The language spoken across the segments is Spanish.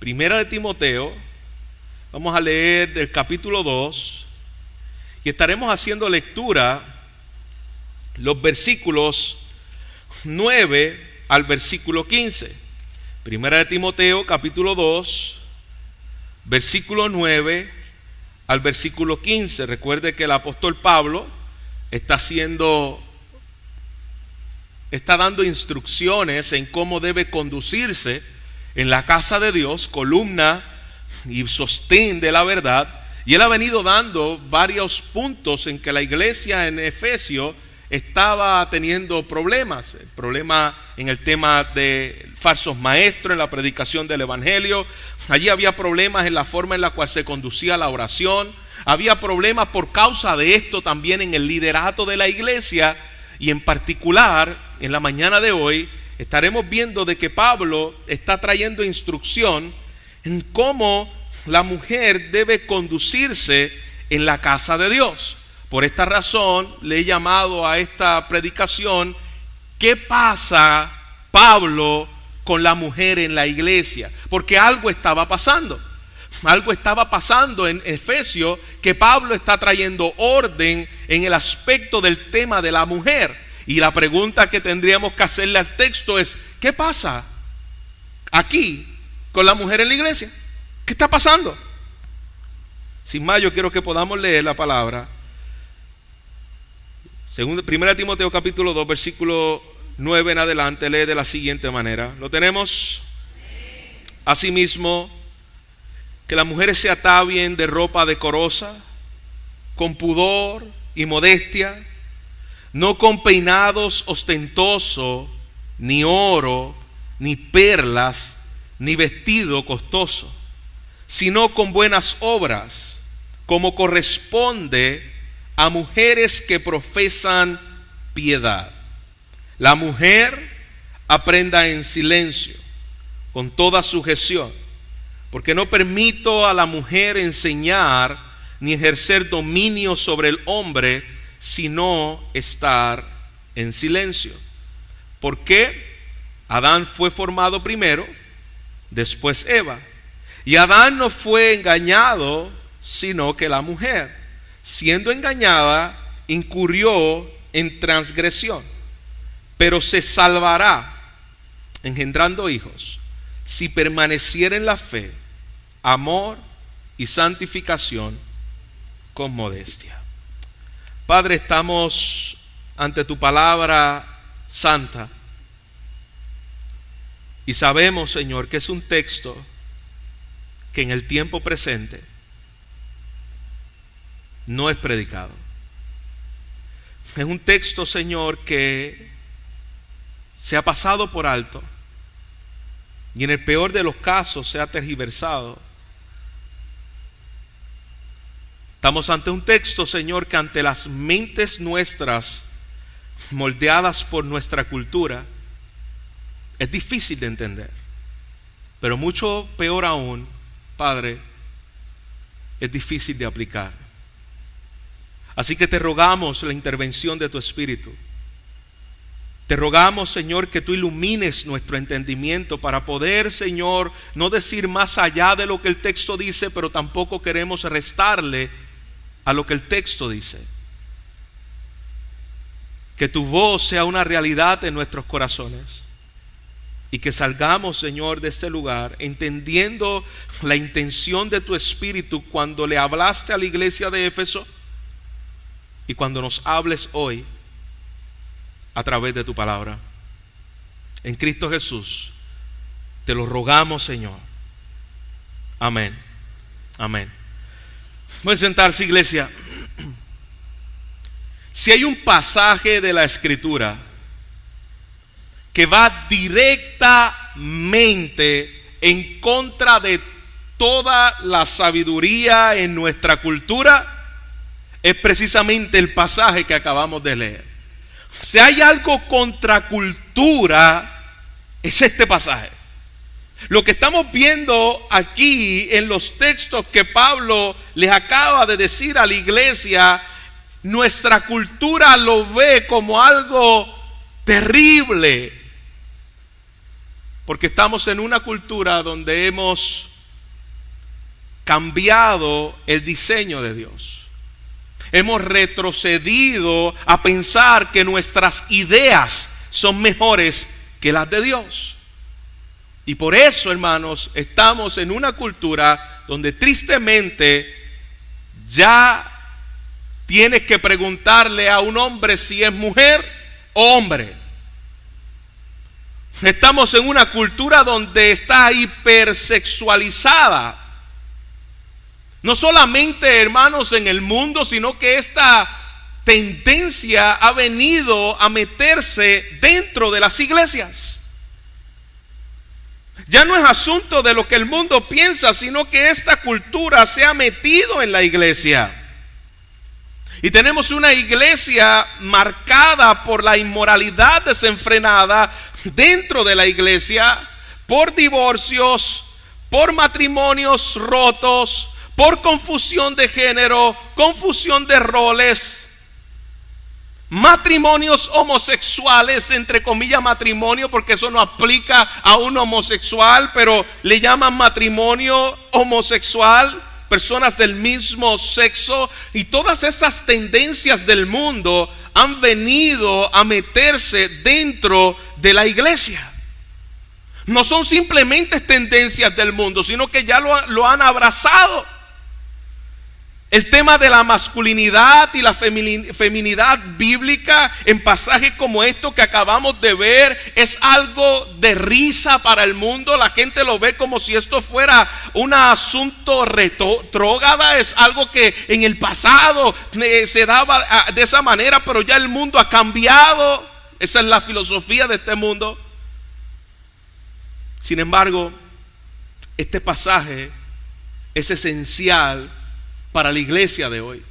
Primera de Timoteo. Vamos a leer del capítulo 2 y estaremos haciendo lectura los versículos 9 al versículo 15. Primera de Timoteo, capítulo 2, versículo 9 al versículo 15. Recuerde que el apóstol Pablo está dando instrucciones en cómo debe conducirse en la casa de Dios, columna y sostén de la verdad. Y él ha venido dando varios puntos en que la iglesia en Efesio estaba teniendo problemas. El problema en el tema de falsos maestros, en la predicación del evangelio. Allí había problemas en la forma en la cual se conducía la oración. Había problemas por causa de esto también en el liderato de la iglesia. Y en particular, en la mañana de hoy, estaremos viendo de que Pablo está trayendo instrucción en cómo la mujer debe conducirse en la casa de Dios. Por esta razón le he llamado a esta predicación ¿qué pasa, Pablo, con la mujer en la iglesia? Porque algo estaba pasando. Algo estaba pasando en Efesios, que Pablo está trayendo orden en el aspecto del tema de la mujer. Y la pregunta que tendríamos que hacerle al texto es: ¿qué pasa aquí con la mujer en la iglesia? ¿Qué está pasando? Sin más, yo quiero que podamos leer la palabra. Primera de Timoteo capítulo 2, versículo 9 en adelante, lee de la siguiente manera. ¿Lo tenemos? Asimismo, que las mujeres se atavíen de ropa decorosa, con pudor y modestia, no con peinados ostentosos, ni oro, ni perlas, ni vestido costoso, sino con buenas obras, como corresponde a mujeres que profesan piedad. La mujer aprenda en silencio, con toda sujeción, porque no permito a la mujer enseñar ni ejercer dominio sobre el hombre, sino estar en silencio. Porque Adán fue formado primero, después Eva. Y Adán no fue engañado, sino que la mujer, siendo engañada, incurrió en transgresión. Pero se salvará, engendrando hijos, si permaneciera en la fe, amor y santificación con modestia. Padre, estamos ante tu palabra santa y sabemos, Señor, que es un texto que en el tiempo presente no es predicado. Es un texto, Señor, que se ha pasado por alto y en el peor de los casos se ha tergiversado. Estamos ante un texto, Señor, que ante las mentes nuestras, moldeadas por nuestra cultura, es difícil de entender. Pero mucho peor aún, Padre, es difícil de aplicar. Así que te rogamos la intervención de tu Espíritu. Te rogamos, Señor, que tú ilumines nuestro entendimiento para poder, Señor, no decir más allá de lo que el texto dice, pero tampoco queremos restarle a lo que el texto dice. Que tu voz sea una realidad en nuestros corazones y que salgamos, Señor, de este lugar entendiendo la intención de tu Espíritu cuando le hablaste a la iglesia de Éfeso y cuando nos hables hoy a través de tu palabra. En Cristo Jesús te lo rogamos, Señor. Amén. Amén. Pueden sentarse, iglesia. Si hay un pasaje de la Escritura que va directamente en contra de toda la sabiduría en nuestra cultura, es precisamente el pasaje que acabamos de leer. Si hay algo contra cultura, es este pasaje. Lo que estamos viendo aquí en los textos que Pablo les acaba de decir a la iglesia, nuestra cultura lo ve como algo terrible. Porque estamos en una cultura donde hemos cambiado el diseño de Dios. Hemos retrocedido a pensar que nuestras ideas son mejores que las de Dios. Y por eso, hermanos, estamos en una cultura donde tristemente ya tienes que preguntarle a un hombre si es mujer o hombre. Estamos en una cultura donde está hipersexualizada. No solamente, hermanos, en el mundo, sino que esta tendencia ha venido a meterse dentro de las iglesias. Ya no es asunto de lo que el mundo piensa, sino que esta cultura se ha metido en la iglesia. Y tenemos una iglesia marcada por la inmoralidad desenfrenada dentro de la iglesia, por divorcios, por matrimonios rotos, por confusión de género, confusión de roles, matrimonios homosexuales, entre comillas matrimonio, porque eso no aplica a un homosexual, pero le llaman matrimonio homosexual, personas del mismo sexo. Y todas esas tendencias del mundo han venido a meterse dentro de la iglesia. No son simplemente tendencias del mundo, sino que ya lo han abrazado. El tema de la masculinidad y la feminidad bíblica en pasajes como estos que acabamos de ver es algo de risa para el mundo. La gente lo ve como si esto fuera un asunto retrógrado. Es algo que en el pasado se daba de esa manera, pero ya el mundo ha cambiado. Esa es la filosofía de este mundo. Sin embargo, este pasaje es esencial para la iglesia de hoy.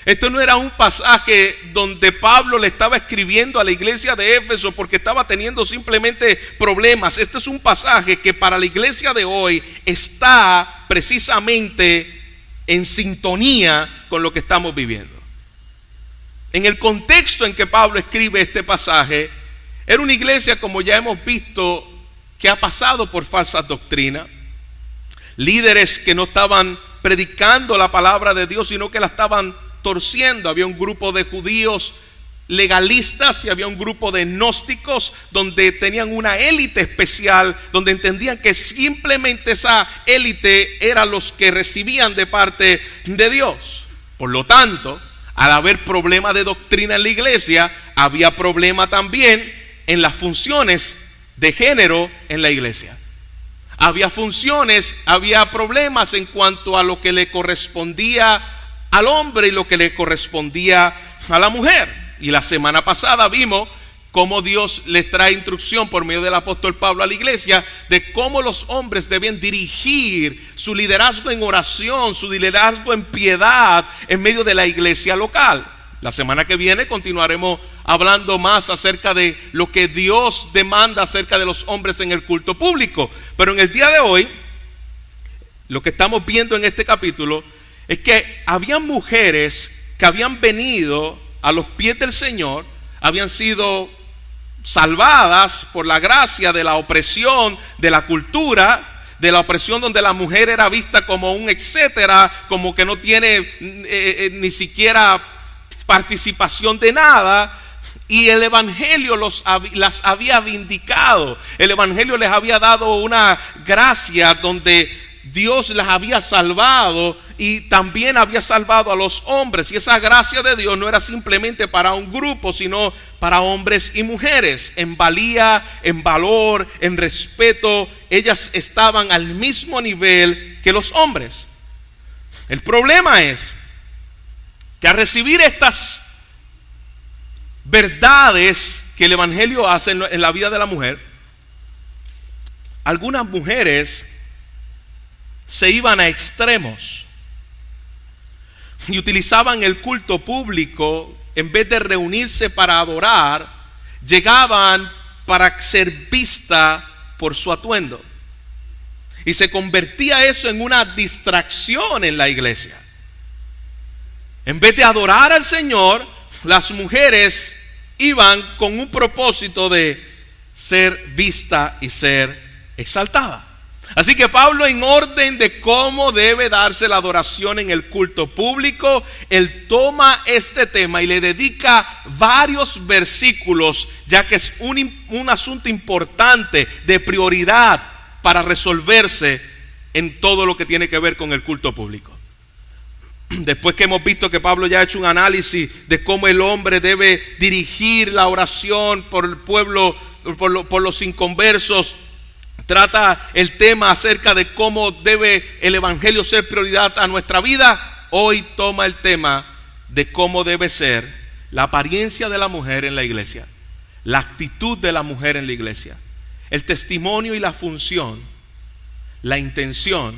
Esto no era un pasaje donde Pablo le estaba escribiendo a la iglesia de Éfeso porque estaba teniendo simplemente problemas. Este es un pasaje que para la iglesia de hoy está precisamente en sintonía con lo que estamos viviendo. En el contexto en que Pablo escribe este pasaje, era una iglesia, como ya hemos visto, que ha pasado por falsas doctrinas, líderes que no estaban predicando la palabra de Dios, sino que la estaban torciendo. Había un grupo de judíos legalistas y había un grupo de gnósticos donde tenían una élite especial, donde entendían que simplemente esa élite era los que recibían de parte de Dios. Por lo tanto, al haber problema de doctrina en la iglesia, había problema también en las funciones de género en la iglesia. Había problemas en cuanto a lo que le correspondía al hombre y lo que le correspondía a la mujer. Y la semana pasada vimos cómo Dios les trae instrucción por medio del apóstol Pablo a la iglesia de cómo los hombres deben dirigir su liderazgo en oración, su liderazgo en piedad en medio de la iglesia local. La semana que viene continuaremos hablando más acerca de lo que Dios demanda acerca de los hombres en el culto público. Pero en el día de hoy, lo que estamos viendo en este capítulo es que habían mujeres que habían venido a los pies del Señor, habían sido salvadas por la gracia de la opresión de la cultura, de la opresión donde la mujer era vista como un etcétera, como que no tiene ni siquiera participación de nada. Y el evangelio las había vindicado. El evangelio les había dado una gracia donde Dios las había salvado y también había salvado a los hombres. Y esa gracia de Dios no era simplemente para un grupo, sino para hombres y mujeres. En valía, en valor, en respeto, ellas estaban al mismo nivel que los hombres. El problema es que al recibir estas verdades que el evangelio hace en la vida de la mujer, algunas mujeres se iban a extremos y utilizaban el culto público. En vez de reunirse para adorar, llegaban para ser vista por su atuendo, y se convertía eso en una distracción en la iglesia. En vez de adorar al Señor, las mujeres iban con un propósito de ser vista y ser exaltada. Así que Pablo, en orden de cómo debe darse la adoración en el culto público, él toma este tema y le dedica varios versículos, ya que es un asunto importante, de prioridad para resolverse en todo lo que tiene que ver con el culto público. Después que hemos visto que Pablo ya ha hecho un análisis de cómo el hombre debe dirigir la oración por el pueblo, por los inconversos, trata el tema acerca de cómo debe el evangelio ser prioridad a nuestra vida. Hoy toma el tema de cómo debe ser la apariencia de la mujer en la iglesia, la actitud de la mujer en la iglesia, el testimonio y la función, la intención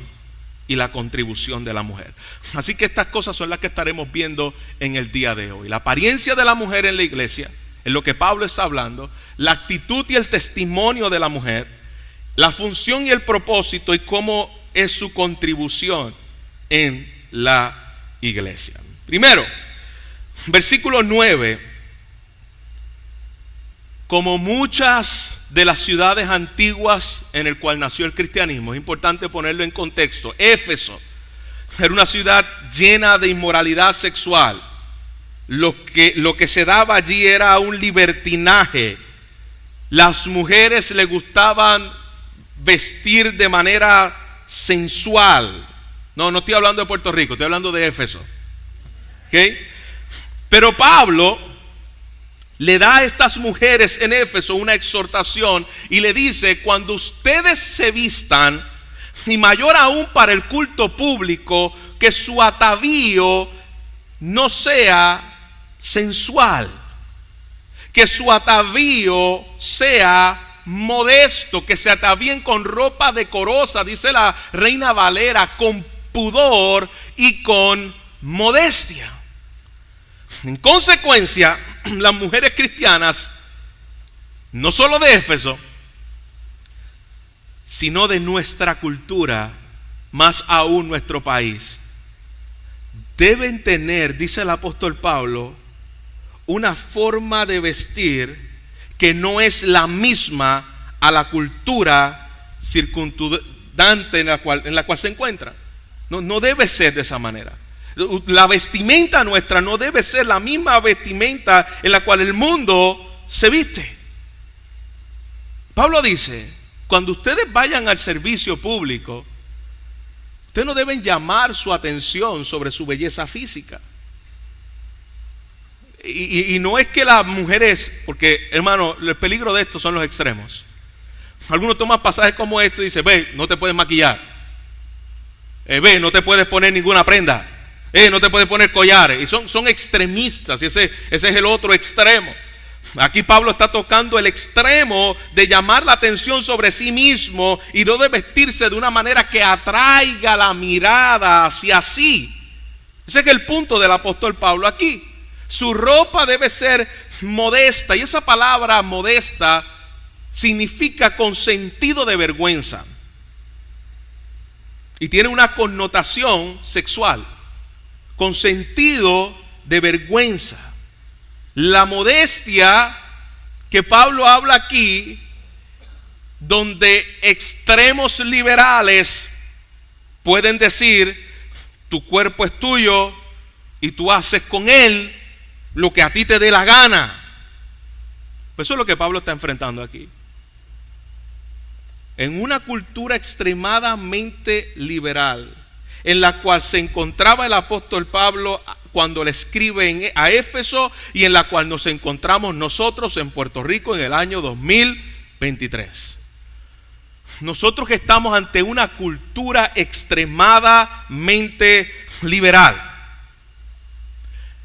y la contribución de la mujer. Así que estas cosas son las que estaremos viendo en el día de hoy. La apariencia de la mujer en la iglesia, en lo que Pablo está hablando, la actitud y el testimonio de la mujer, la función y el propósito y cómo es su contribución en la iglesia. Primero, versículo 9. Como muchas de las ciudades antiguas en el cual nació el cristianismo, es importante ponerlo en contexto. Éfeso era una ciudad llena de inmoralidad sexual. Lo que se daba allí era un libertinaje. Las mujeres le gustaban vestir de manera sensual. No estoy hablando de Puerto Rico, estoy hablando de Éfeso. ¿Okay? Pero Pablo le da a estas mujeres en Éfeso una exhortación y le dice: cuando ustedes se vistan, y mayor aún para el culto público, que su atavío no sea sensual, que su atavío sea modesto, que se atavíen con ropa decorosa, dice la Reina Valera, con pudor y con modestia. En consecuencia, las mujeres cristianas, no solo de Éfeso, sino de nuestra cultura, más aún nuestro país, deben tener, dice el apóstol Pablo, una forma de vestir que no es la misma a la cultura circundante en la cual se encuentran. No debe ser de esa manera. La vestimenta nuestra no debe ser la misma vestimenta en la cual el mundo se viste. Pablo dice: cuando ustedes vayan al servicio público, ustedes no deben llamar su atención sobre su belleza física. Y no es que las mujeres, porque hermano, el peligro de esto son los extremos. Algunos toman pasajes como esto y dicen: ve, no te puedes maquillar, ve, no te puedes poner ninguna prenda, no te puedes poner collares. Y son extremistas, y ese es el otro extremo. Aquí Pablo está tocando el extremo de llamar la atención sobre sí mismo y no de vestirse de una manera que atraiga la mirada hacia sí. Ese es el punto del apóstol Pablo aquí. Su ropa debe ser modesta, y esa palabra modesta significa con sentido de vergüenza y tiene una connotación sexual. Con sentido de vergüenza. La modestia que Pablo habla aquí, donde extremos liberales pueden decir: tu cuerpo es tuyo y tú haces con él lo que a ti te dé la gana. Pues eso es lo que Pablo está enfrentando aquí. En una cultura extremadamente liberal, en la cual se encontraba el apóstol Pablo cuando le escribe a Éfeso, y en la cual nos encontramos nosotros en Puerto Rico en el año 2023. Nosotros que estamos ante una cultura extremadamente liberal.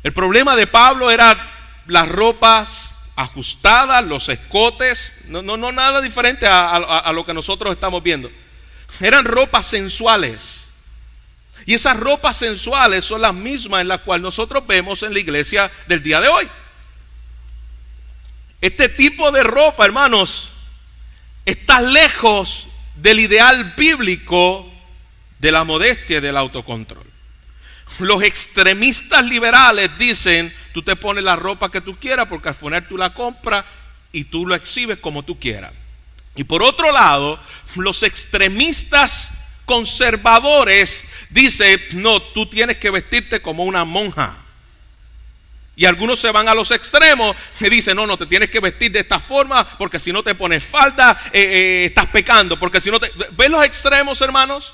El problema de Pablo era las ropas ajustadas, los escotes, no nada diferente a lo que nosotros estamos viendo. Eran ropas sensuales. Y esas ropas sensuales son las mismas en las cuales nosotros vemos en la iglesia del día de hoy. Este tipo de ropa, hermanos, está lejos del ideal bíblico de la modestia y del autocontrol. Los extremistas liberales dicen: tú te pones la ropa que tú quieras porque al final tú la compras y tú lo exhibes como tú quieras. Y por otro lado, los extremistas conservadores dicen, no, tú tienes que vestirte como una monja. Y algunos se van a los extremos y dicen, no, te tienes que vestir de esta forma, porque si no te pones falda, estás pecando, porque si no te... ¿Ven los extremos, hermanos?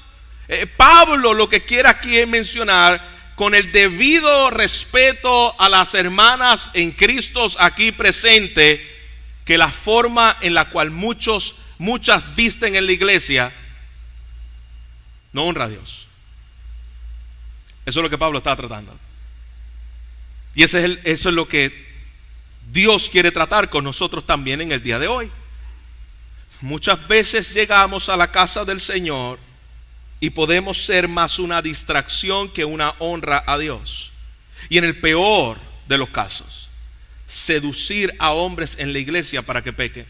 Pablo lo que quiere aquí es mencionar, con el debido respeto a las hermanas en Cristo aquí presentes, que la forma en la cual muchas visten en la iglesia no honra a Dios. Eso es lo que Pablo está tratando. Y eso es lo que Dios quiere tratar con nosotros también en el día de hoy. Muchas veces llegamos a la casa del Señor y podemos ser más una distracción que una honra a Dios. Y en el peor de los casos, seducir a hombres en la iglesia para que pequen.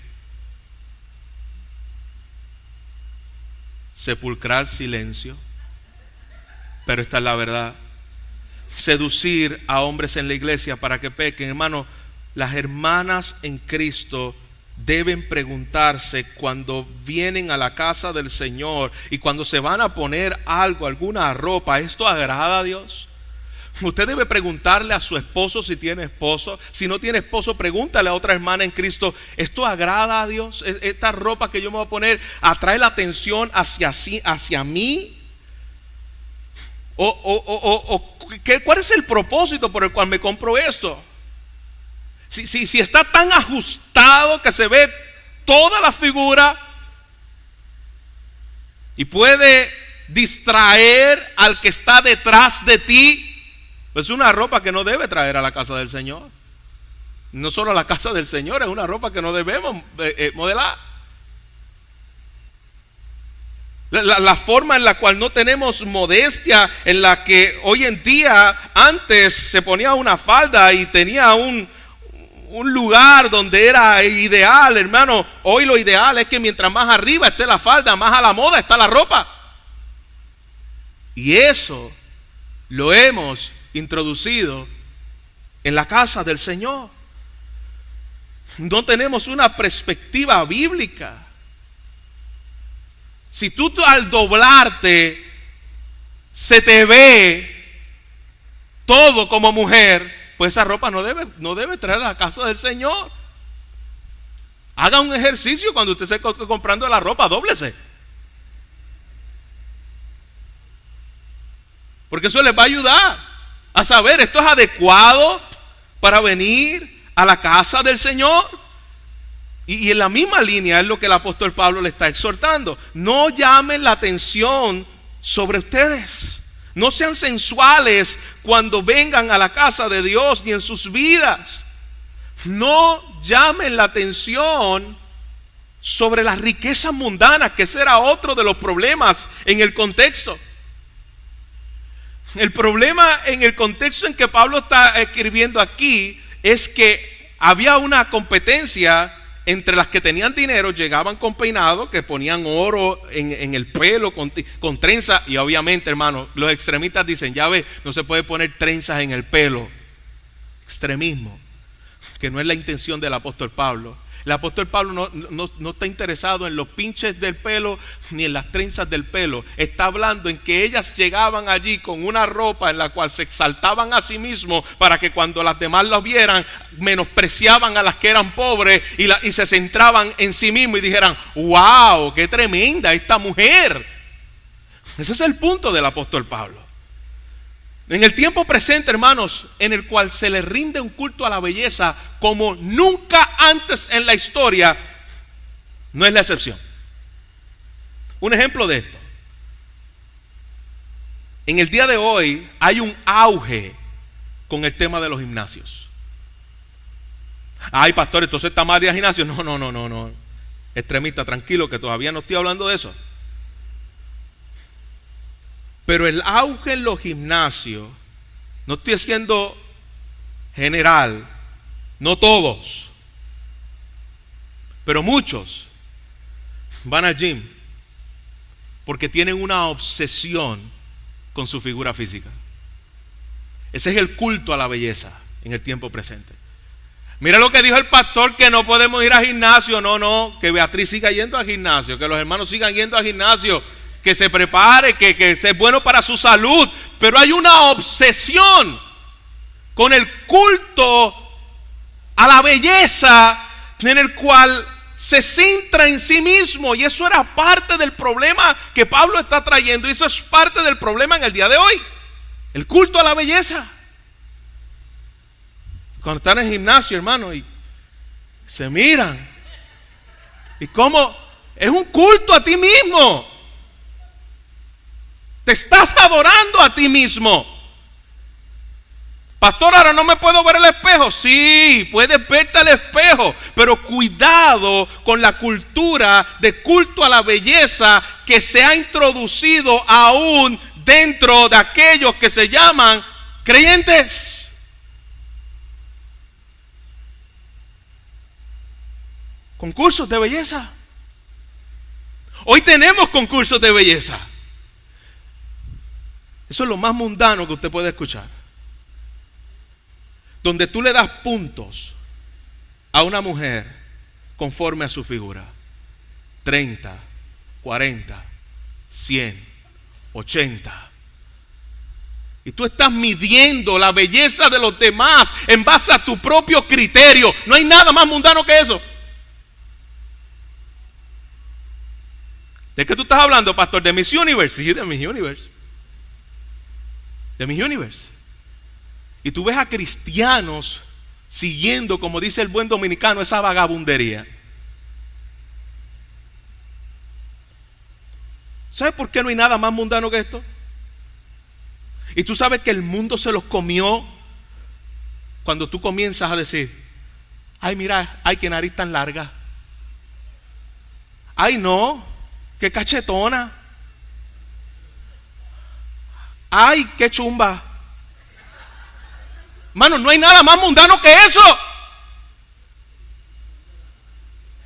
Sepulcral silencio, pero esta es la verdad. Seducir a hombres en la iglesia para que pequen. Hermano, las hermanas en Cristo deben preguntarse cuando vienen a la casa del Señor y cuando se van a poner algo, alguna ropa, ¿esto agrada a Dios? Usted debe preguntarle a su esposo si tiene esposo. Si no tiene esposo, pregúntale a otra hermana en Cristo, ¿esto agrada a Dios? ¿Esta ropa que yo me voy a poner atrae la atención hacia mí? ¿Cuál es el propósito por el cual me compro esto? Si está tan ajustado que se ve toda la figura y puede distraer al que está detrás de ti, pues es una ropa que no debe traer a la casa del Señor. No solo a la casa del Señor, es una ropa que no debemos modelar. La forma en la cual no tenemos modestia, en la que hoy en día antes se ponía una falda y tenía un lugar donde era ideal, hermano. Hoy lo ideal es que mientras más arriba esté la falda, más a la moda está la ropa. Y eso lo hemos introducido en la casa del Señor. No tenemos una perspectiva bíblica. Si tú al doblarte se te ve todo como mujer, pues esa ropa no debe traer a la casa del Señor. Haga un ejercicio cuando usted esté comprando la ropa, dóblese. Porque eso les va a ayudar a saber, esto es adecuado para venir a la casa del Señor. Y en la misma línea es lo que el apóstol Pablo le está exhortando. No llamen la atención sobre ustedes. No sean sensuales cuando vengan a la casa de Dios ni en sus vidas. No llamen la atención sobre las riquezas mundanas, que ese era otro de los problemas en el contexto. El problema en el contexto en que Pablo está escribiendo aquí es que había una competencia entre las que tenían dinero, llegaban con peinado, que ponían oro en el pelo, con trenza. Y obviamente, hermano, los extremistas dicen, ya ve, no se puede poner trenzas en el pelo. Extremismo, que no es la intención del apóstol Pablo. El apóstol Pablo no está interesado en los pinches del pelo ni en las trenzas del pelo. Está hablando en que ellas llegaban allí con una ropa en la cual se exaltaban a sí mismos, para que cuando las demás los vieran, menospreciaban a las que eran pobres y se centraban en sí mismos y dijeran, wow, qué tremenda esta mujer. Ese es el punto del apóstol Pablo. En el tiempo presente, hermanos, en el cual se le rinde un culto a la belleza como nunca antes en la historia, no es la excepción. Un ejemplo de esto: en el día de hoy hay un auge con el tema de los gimnasios. Ay, pastor, entonces está mal ir al gimnasio. No. Extremista, tranquilo, que todavía no estoy hablando de eso. Pero el auge en los gimnasios, no estoy haciendo general, no todos, pero muchos van al gym porque tienen una obsesión con su figura física. Ese es el culto a la belleza en el tiempo presente. Mira lo que dijo el pastor, que no podemos ir al gimnasio. No, que Beatriz siga yendo al gimnasio, que los hermanos sigan yendo al gimnasio, que se prepare, que es bueno para su salud. Pero hay una obsesión con el culto a la belleza en el cual se centra en sí mismo, y eso era parte del problema que Pablo está trayendo, y eso es parte del problema en el día de hoy, el culto a la belleza. Cuando están en el gimnasio, hermano, y se miran, y como es un culto a ti mismo, te estás adorando a ti mismo. Pastor, ahora no me puedo ver el espejo. Sí, puedes verte al espejo, pero cuidado con la cultura de culto a la belleza que se ha introducido aún dentro de aquellos que se llaman creyentes. Concursos de belleza. Hoy tenemos concursos de belleza. Eso es lo más mundano que usted puede escuchar. Donde tú le das puntos a una mujer conforme a su figura. 30, 40, 100, 80. Y tú estás midiendo la belleza de los demás en base a tu propio criterio. No hay nada más mundano que eso. ¿De qué tú estás hablando, pastor? ¿De Miss Universe? Sí, de Miss Universe. De Miss Universe. Y tú ves a cristianos siguiendo, como dice el buen dominicano, esa vagabundería. ¿Sabes por qué no hay nada más mundano que esto? Y tú sabes que el mundo se los comió cuando tú comienzas a decir: ay, mira, ay, qué nariz tan larga. Ay, no, qué cachetona. Ay, qué chumba. Mano, no hay nada más mundano que eso.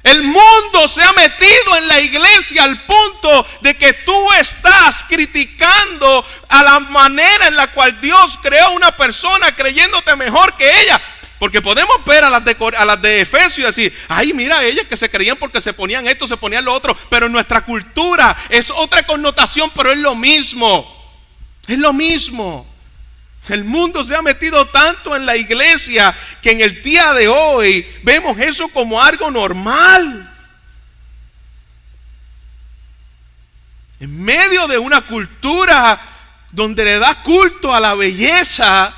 El mundo se ha metido en la iglesia al punto de que tú estás criticando a la manera en la cual Dios creó una persona creyéndote mejor que ella. Porque podemos ver a las de Efesios y decir: ay, mira, ellas que se creían porque se ponían esto, se ponían lo otro. Pero en nuestra cultura es otra connotación, pero es lo mismo. Es lo mismo. El mundo se ha metido tanto en la iglesia que en el día de hoy vemos eso como algo normal. En medio de una cultura donde le da culto a la belleza,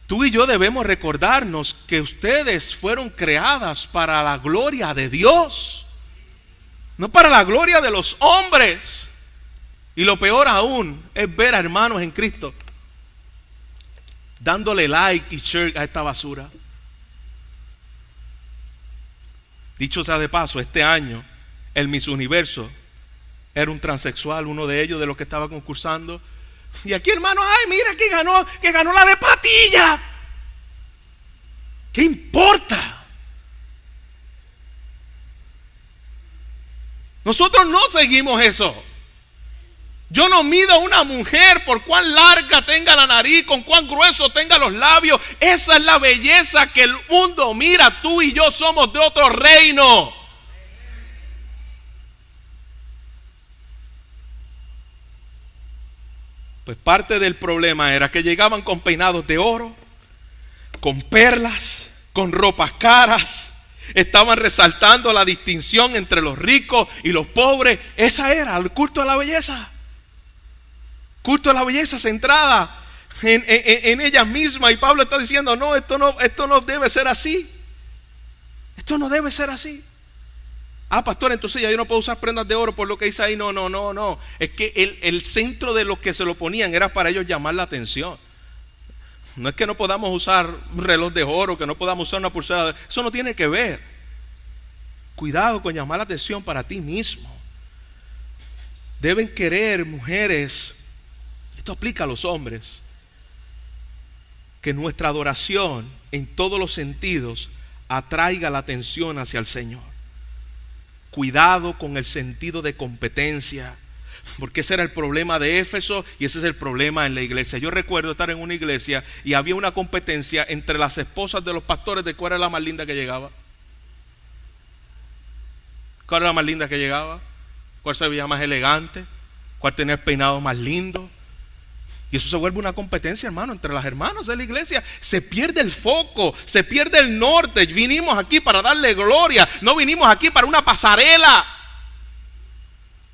tú y yo debemos recordarnos que ustedes fueron creadas para la gloria de Dios, no para la gloria de los hombres. Y lo peor aún es ver a hermanos en Cristo dándole like y share a esta basura. Dicho sea de paso, este año el Miss Universo era un transexual, uno de ellos, de los que estaba concursando. Y aquí, hermano, ay, mira que ganó la de patilla. ¿Qué importa? Nosotros no seguimos eso. Yo no mido a una mujer por cuán larga tenga la nariz, con cuán grueso tenga los labios. Esa es la belleza que el mundo mira. Tú y yo somos de otro reino. Pues parte del problema era que llegaban con peinados de oro, con perlas, con ropas caras. Estaban resaltando la distinción entre los ricos y los pobres. Esa era el culto a la belleza. Culto a la belleza centrada en ellas mismas. Y Pablo está diciendo: no, esto no debe ser así. Esto no debe ser así. Ah, pastor, entonces ya yo no puedo usar prendas de oro por lo que dice ahí. No. Es que el centro de lo que se lo ponían era para ellos llamar la atención. No es que no podamos usar un reloj de oro, que no podamos usar una pulsera. Eso no tiene que ver. Cuidado con llamar la atención para ti mismo. Deben querer, mujeres, esto aplica a los hombres, que nuestra adoración en todos los sentidos atraiga la atención hacia el Señor. Cuidado con el sentido de competencia. Porque ese era el problema de Éfeso y ese es el problema en la iglesia. Yo recuerdo estar en una iglesia y había una competencia entre las esposas de los pastores de cuál era la más linda que llegaba. ¿Cuál era la más linda que llegaba? ¿Cuál se veía más elegante? ¿Cuál tenía el peinado más lindo? Y eso se vuelve una competencia, hermano, entre las hermanas de la iglesia. Se pierde el foco, se pierde el norte. Vinimos aquí para darle gloria, no vinimos aquí para una pasarela.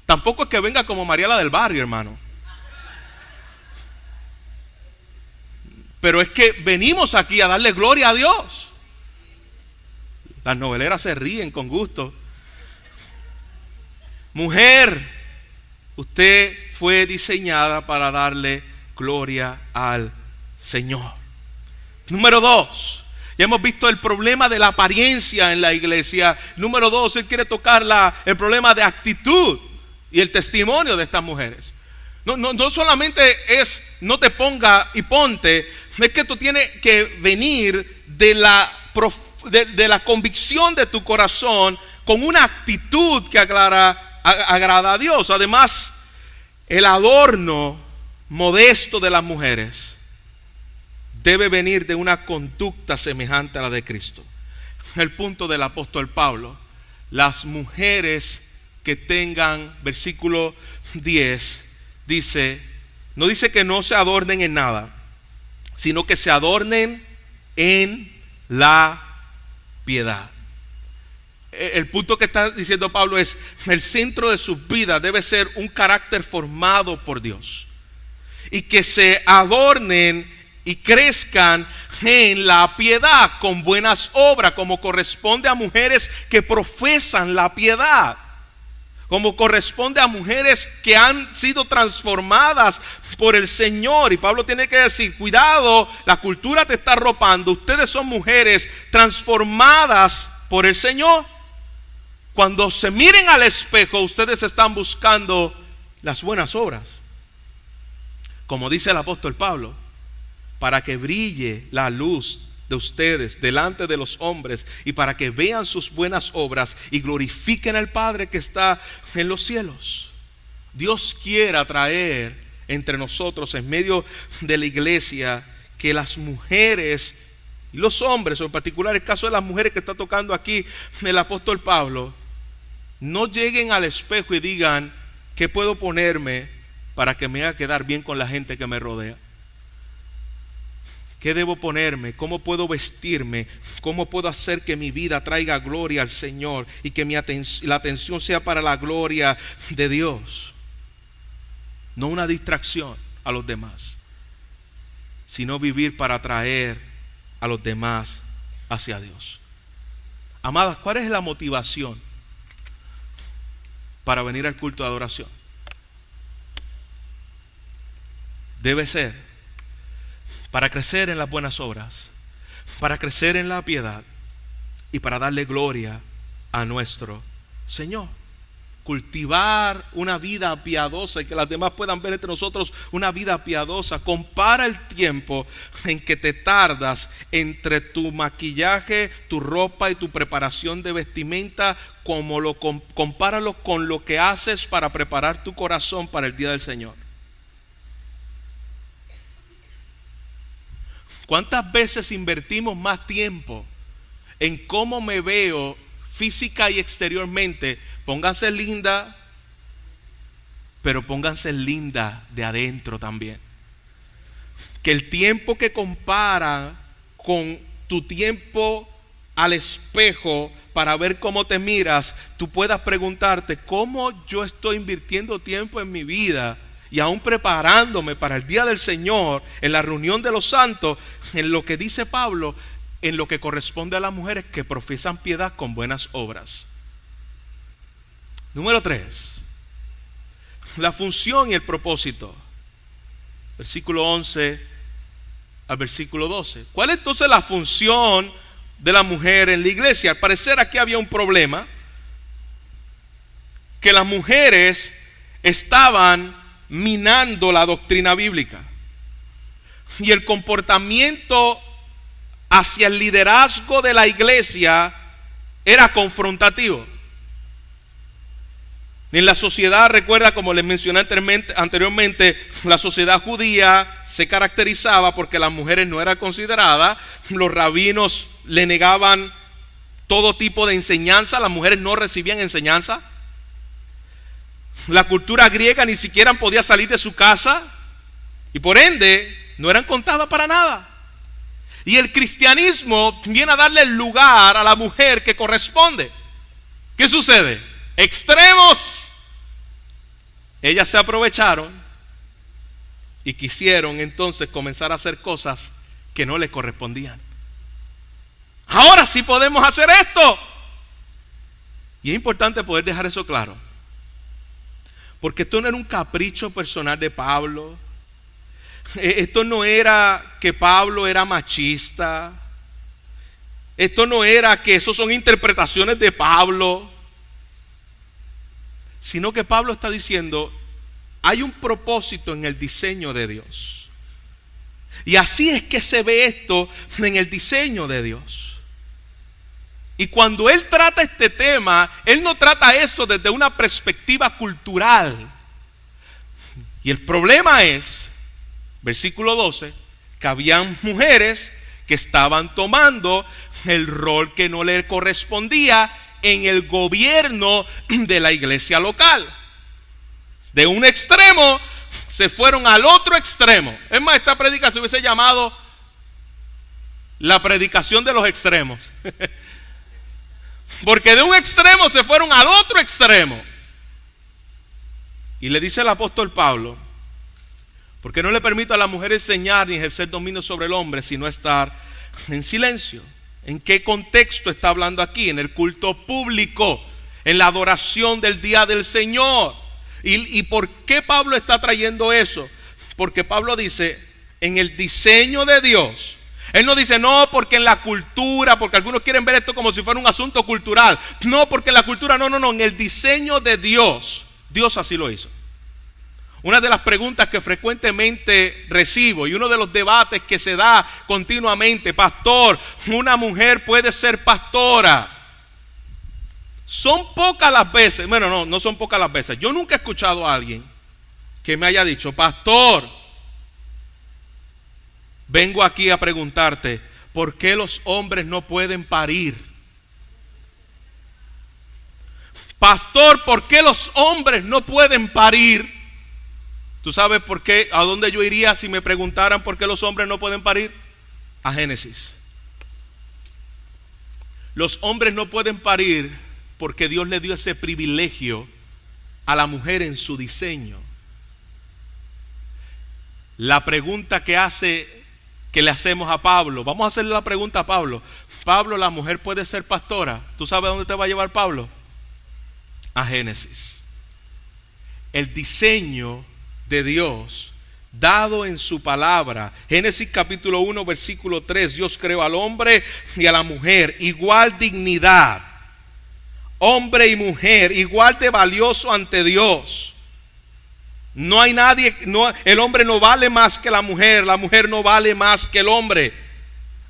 Tampoco es que venga como Mariela del barrio, hermano. Pero es que venimos aquí a darle gloria a Dios. Las noveleras se ríen con gusto. Mujer, usted fue diseñada para darle gloria al Señor. Número 2. Ya hemos visto el problema de la apariencia en la iglesia. Número 2, él quiere tocar el problema de actitud y el testimonio de estas mujeres. No solamente es no te ponga y ponte, es que tú tienes que venir de la convicción de tu corazón con una actitud que agrada a Dios. Además, el adorno modesto de las mujeres debe venir de una conducta semejante a la de Cristo. El punto del apóstol Pablo: las mujeres que tengan, versículo 10, no dice que no se adornen en nada, sino que se adornen en la piedad. El punto que está diciendo Pablo es: el centro de su vida debe ser un carácter formado por Dios, y que se adornen y crezcan en la piedad con buenas obras, como corresponde a mujeres que profesan la piedad, como corresponde a mujeres que han sido transformadas por el Señor. Y Pablo tiene que decir: cuidado, la cultura te está arropando, ustedes son mujeres transformadas por el Señor. Cuando se miren al espejo, ustedes están buscando las buenas obras, como dice el apóstol Pablo, para que brille la luz de ustedes delante de los hombres y para que vean sus buenas obras y glorifiquen al Padre que está en los cielos. Dios quiere traer entre nosotros, en medio de la iglesia, que las mujeres y los hombres, o en particular el caso de las mujeres que está tocando aquí el apóstol Pablo, no lleguen al espejo y digan: ¿qué puedo ponerme para que me haga quedar bien con la gente que me rodea? ¿Qué debo ponerme? ¿Cómo puedo vestirme? ¿Cómo puedo hacer que mi vida traiga gloria al Señor y que la atención sea para la gloria de Dios? No una distracción a los demás, sino vivir para atraer a los demás hacia Dios. Amadas, ¿cuál es la motivación para venir al culto de adoración? Debe ser para crecer en las buenas obras, para crecer en la piedad y para darle gloria a nuestro Señor. Cultivar una vida piadosa y que las demás puedan ver entre nosotros una vida piadosa. Compara el tiempo en que te tardas entre tu maquillaje, tu ropa y tu preparación de vestimenta, compáralo con lo que haces para preparar tu corazón para el día del Señor. ¿Cuántas veces invertimos más tiempo en cómo me veo física y exteriormente? Pónganse linda, pero pónganse linda de adentro también. Que el tiempo que compara con tu tiempo al espejo para ver cómo te miras, tú puedas preguntarte: ¿cómo yo estoy invirtiendo tiempo en mi vida y aún preparándome para el día del Señor, en la reunión de los santos, en lo que dice Pablo, en lo que corresponde a las mujeres que profesan piedad con buenas obras? Número 3, la función y el propósito. Versículo 11 al versículo 12. ¿Cuál es entonces la función de la mujer en la iglesia? Al parecer aquí había un problema, que las mujeres estaban minando la doctrina bíblica y el comportamiento hacia el liderazgo de la iglesia era confrontativo. En la sociedad, recuerda, como les mencioné anteriormente, la sociedad judía se caracterizaba porque las mujeres no eran consideradas. Los rabinos le negaban todo tipo de enseñanza, las mujeres no recibían enseñanza. La cultura griega ni siquiera podía salir de su casa y por ende no eran contadas para nada. Y el cristianismo viene a darle el lugar a la mujer que corresponde. ¿Qué sucede? Extremos. Ellas se aprovecharon y quisieron entonces comenzar a hacer cosas que no le correspondían. Ahora sí podemos hacer esto. Y es importante poder dejar eso claro. Porque esto no era un capricho personal de Pablo. Esto no era que Pablo era machista. Esto no era que eso son interpretaciones de Pablo. Sino que Pablo está diciendo, hay un propósito en el diseño de Dios. Y así es que se ve esto en el diseño de Dios. Y cuando él trata este tema, él no trata esto desde una perspectiva cultural. Y el problema es, versículo 12, que habían mujeres que estaban tomando el rol que no le correspondía en el gobierno de la iglesia local. De un extremo se fueron al otro extremo. Es más, esta predicación se hubiese llamado la predicación de los extremos. Porque de un extremo se fueron al otro extremo. Y le dice el apóstol Pablo, porque no le permito a la mujer enseñar ni ejercer dominio sobre el hombre, sino estar en silencio. ¿En qué contexto está hablando aquí? En el culto público, en la adoración del día del Señor. ¿Y por qué Pablo está trayendo eso? Porque Pablo dice, en el diseño de Dios. Él no dice, no, porque en la cultura, porque algunos quieren ver esto como si fuera un asunto cultural. No, porque en la cultura, no, en el diseño de Dios, Dios así lo hizo. Una de las preguntas que frecuentemente recibo y uno de los debates que se da continuamente, pastor, ¿una mujer puede ser pastora? Son pocas las veces, bueno, no son pocas las veces. Yo nunca he escuchado a alguien que me haya dicho, pastor, vengo aquí a preguntarte, ¿por qué los hombres no pueden parir? Pastor, ¿por qué los hombres no pueden parir? ¿Tú sabes por qué? ¿A dónde yo iría si me preguntaran por qué los hombres no pueden parir? A Génesis. Los hombres no pueden parir porque Dios le dio ese privilegio a la mujer en su diseño. La pregunta que le hacemos a Pablo, vamos a hacerle la pregunta a Pablo. Pablo, ¿la mujer puede ser pastora? ¿Tú sabes a dónde te va a llevar Pablo? A Génesis. El diseño de Dios dado en su palabra. Génesis capítulo 1 versículo 3, Dios creó al hombre y a la mujer, igual dignidad, hombre y mujer, igual de valioso ante Dios. No hay nadie, el hombre no vale más que la mujer no vale más que el hombre.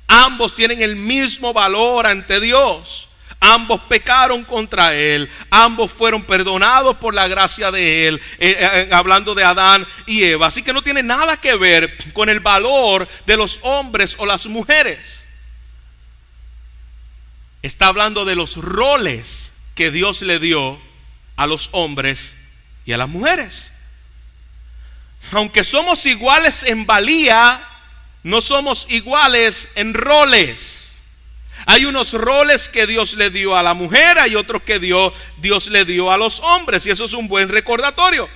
Ambos tienen el mismo valor ante Dios. Ambos pecaron contra Él. Ambos fueron perdonados por la gracia de Él. Hablando de Adán y Eva. Así que no tiene nada que ver con el valor de los hombres o las mujeres. Está hablando de los roles que Dios le dio a los hombres y a las mujeres. Aunque somos iguales en valía, no somos iguales en roles. Hay unos roles que Dios le dio a la mujer, hay otros que Dios le dio a los hombres, y eso es un buen recordatorio.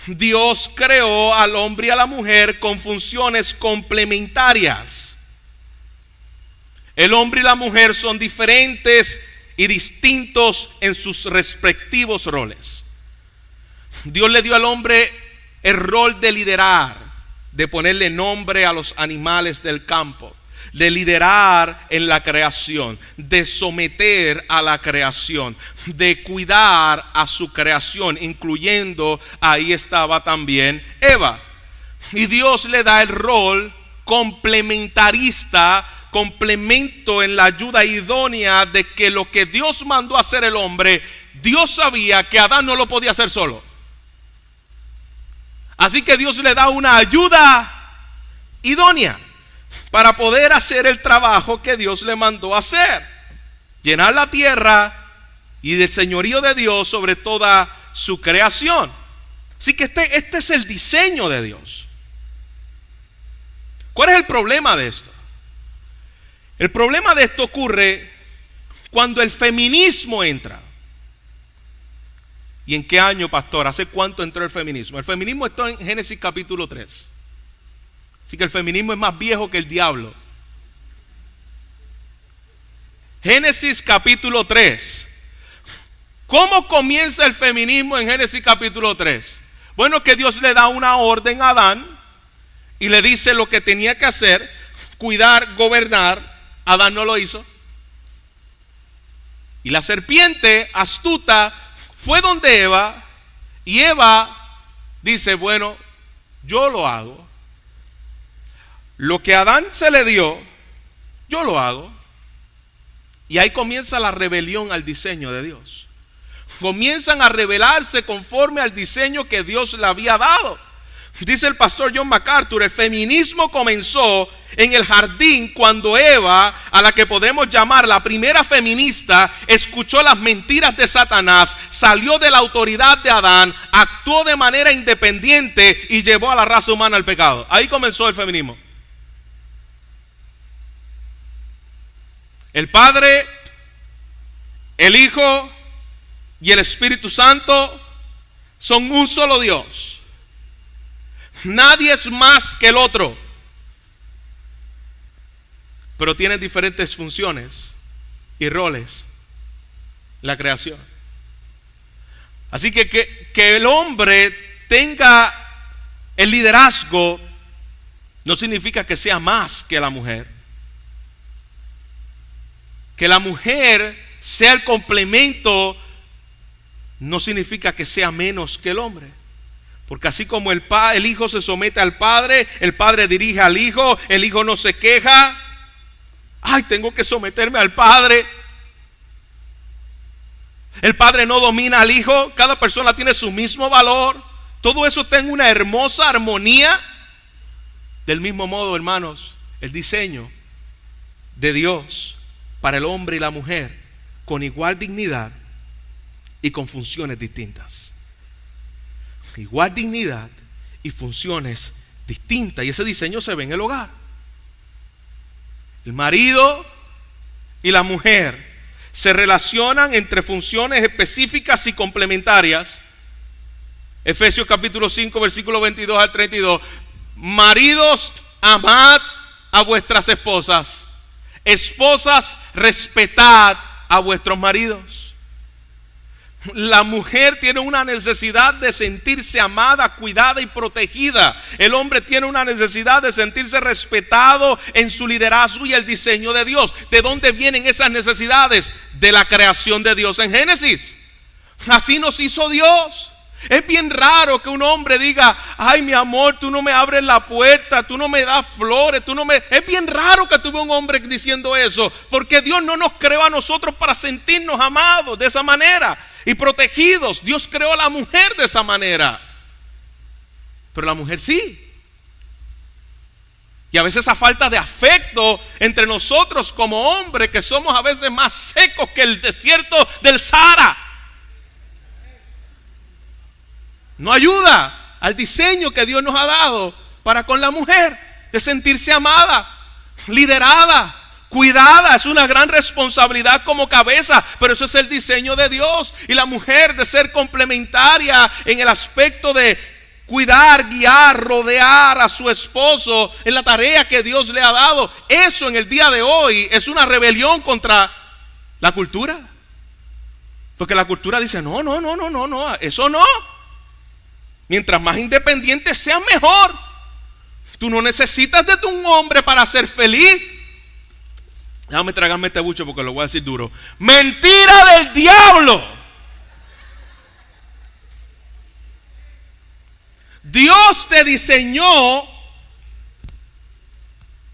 Dios creó al hombre y a la mujer con funciones complementarias. El hombre y la mujer son diferentes y distintos en sus respectivos roles. Dios le dio al hombre el rol de liderar, de ponerle nombre a los animales del campo, de liderar en la creación, de someter a la creación, de cuidar a su creación, incluyendo, ahí estaba también Eva. Y Dios le da el rol complementarista, complemento en la ayuda idónea de que lo que Dios mandó a hacer el hombre, Dios sabía que Adán no lo podía hacer solo. Así que Dios le da una ayuda idónea para poder hacer el trabajo que Dios le mandó a hacer: llenar la tierra y del señorío de Dios sobre toda su creación. Así que este es el diseño de Dios. ¿Cuál es el problema de esto? El problema de esto ocurre cuando el feminismo entra. ¿Y en qué año, pastor? ¿Hace cuánto entró el feminismo? El feminismo está en Génesis capítulo 3. Así que el feminismo es más viejo que el diablo. Génesis capítulo 3. ¿Cómo comienza el feminismo en Génesis capítulo 3? Bueno, que Dios le da una orden a Adán y le dice lo que tenía que hacer: cuidar, gobernar. Adán no lo hizo. Y la serpiente astuta fue donde Eva, y Eva dice: bueno, yo lo hago. Lo que a Adán se le dio, yo lo hago. Y ahí comienza la rebelión al diseño de Dios. Comienzan a rebelarse conforme al diseño que Dios le había dado. Dice el pastor John MacArthur: el feminismo comenzó en el jardín cuando Eva, a la que podemos llamar la primera feminista, escuchó las mentiras de Satanás, salió de la autoridad de Adán, actuó de manera independiente y llevó a la raza humana al pecado. Ahí comenzó el feminismo. El Padre, el Hijo y el Espíritu Santo son un solo Dios. Nadie es más que el otro, pero tienen diferentes funciones y roles en la creación. Así que el hombre tenga el liderazgo no significa que sea más que la mujer. Que la mujer sea el complemento no significa que sea menos que el hombre. Porque así como el hijo se somete al padre, el padre dirige al hijo, el hijo no se queja: ay, tengo que someterme al padre. El padre no domina al hijo, cada persona tiene su mismo valor. Todo eso está en una hermosa armonía. Del mismo modo, hermanos, el diseño de Dios para el hombre y la mujer, con igual dignidad y con funciones distintas. Igual dignidad y funciones distintas. Y ese diseño se ve en el hogar. El marido y la mujer se relacionan entre funciones específicas y complementarias. Efesios capítulo 5, versículo 22 al 32. Maridos, amad a vuestras esposas. Esposas, respetad a vuestros maridos. La mujer tiene una necesidad de sentirse amada, cuidada y protegida. El hombre tiene una necesidad de sentirse respetado en su liderazgo y el diseño de Dios. ¿De dónde vienen esas necesidades? De la creación de Dios en Génesis. Así nos hizo Dios. Es bien raro que un hombre diga: ay, mi amor, tú no me abres la puerta, tú no me das flores, Es bien raro que tuve un hombre diciendo eso, porque Dios no nos creó a nosotros para sentirnos amados de esa manera y protegidos. Dios creó a la mujer de esa manera, pero la mujer sí. Y a veces esa falta de afecto entre nosotros como hombres, que somos a veces más secos que el desierto del Sahara, no ayuda al diseño que Dios nos ha dado para con la mujer, de sentirse amada, liderada, cuidada. Es una gran responsabilidad como cabeza, pero eso es el diseño de Dios. Y la mujer de ser complementaria en el aspecto de cuidar, guiar, rodear a su esposo en la tarea que Dios le ha dado. Eso en el día de hoy es una rebelión contra la cultura, porque la cultura dice: no, eso no. Mientras más independiente seas, mejor. Tú no necesitas de un hombre para ser feliz. Déjame tragarme este bucho porque lo voy a decir duro. Mentira del diablo. Dios te diseñó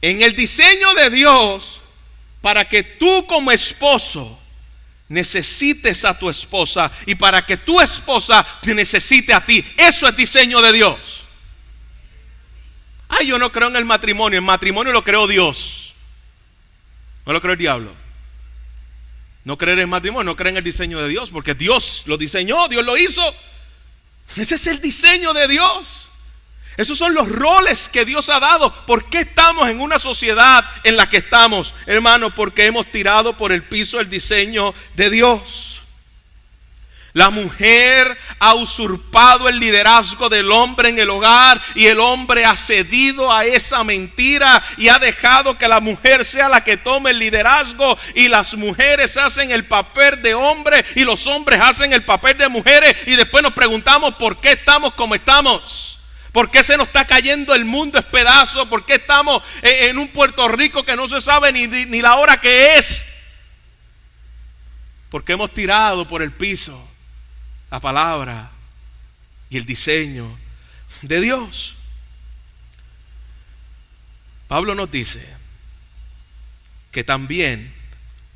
en el diseño de Dios para que tú como esposo necesites a tu esposa y para que tu esposa te necesite a ti. Eso es diseño de Dios. Ay, yo no creo en el matrimonio lo creó Dios, no lo creó el diablo. No creer en el matrimonio, no creer en el diseño de Dios, porque Dios lo diseñó, Dios lo hizo. Ese es el diseño de Dios. Esos son los roles que Dios ha dado. ¿Por qué estamos en una sociedad en la que estamos, hermano? Porque hemos tirado por el piso el diseño de Dios. La mujer ha usurpado el liderazgo del hombre en el hogar y el hombre ha cedido a esa mentira y ha dejado que la mujer sea la que tome el liderazgo, y las mujeres hacen el papel de hombre y los hombres hacen el papel de mujeres, y después nos preguntamos por qué estamos como estamos. ¿Por qué se nos está cayendo el mundo en pedazos? ¿Por qué estamos en un Puerto Rico que no se sabe ni la hora que es? Porque hemos tirado por el piso la palabra y el diseño de Dios. Pablo nos dice que también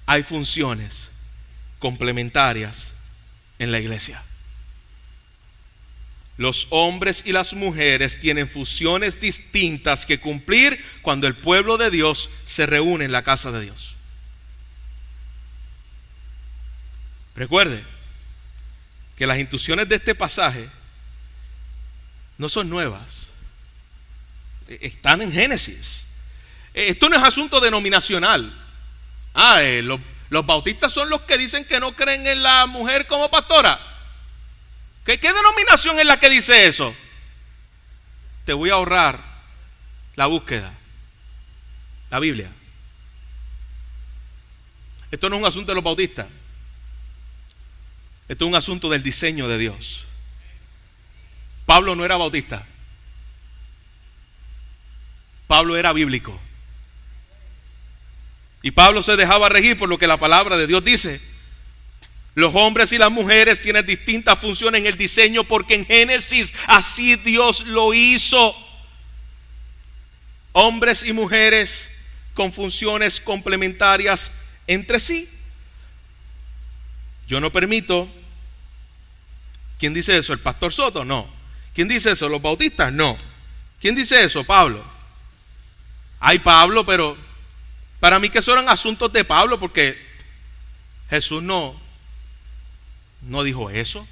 hay funciones complementarias en la iglesia. Los hombres y las mujeres tienen funciones distintas que cumplir cuando el pueblo de Dios se reúne en la casa de Dios. Recuerde que las instrucciones de este pasaje no son nuevas, están en Génesis. Esto no es asunto denominacional. Los bautistas son los que dicen que no creen en la mujer como pastora. ¿Qué denominación es la que dice eso? Te voy a ahorrar la búsqueda. La Biblia. Esto no es un asunto de los bautistas. Esto es un asunto del diseño de Dios. Pablo no era bautista. Pablo era bíblico. Y Pablo se dejaba regir por lo que la palabra de Dios dice. Los hombres y las mujeres tienen distintas funciones en el diseño porque en Génesis así Dios lo hizo. Hombres y mujeres con funciones complementarias entre sí. Yo no permito. ¿Quién dice eso? ¿El pastor Soto? No. ¿Quién dice eso? ¿Los bautistas? No. ¿Quién dice eso? Pablo. Ay, Pablo, pero para mí que eso eran asuntos de Pablo, porque Jesús no dijo eso.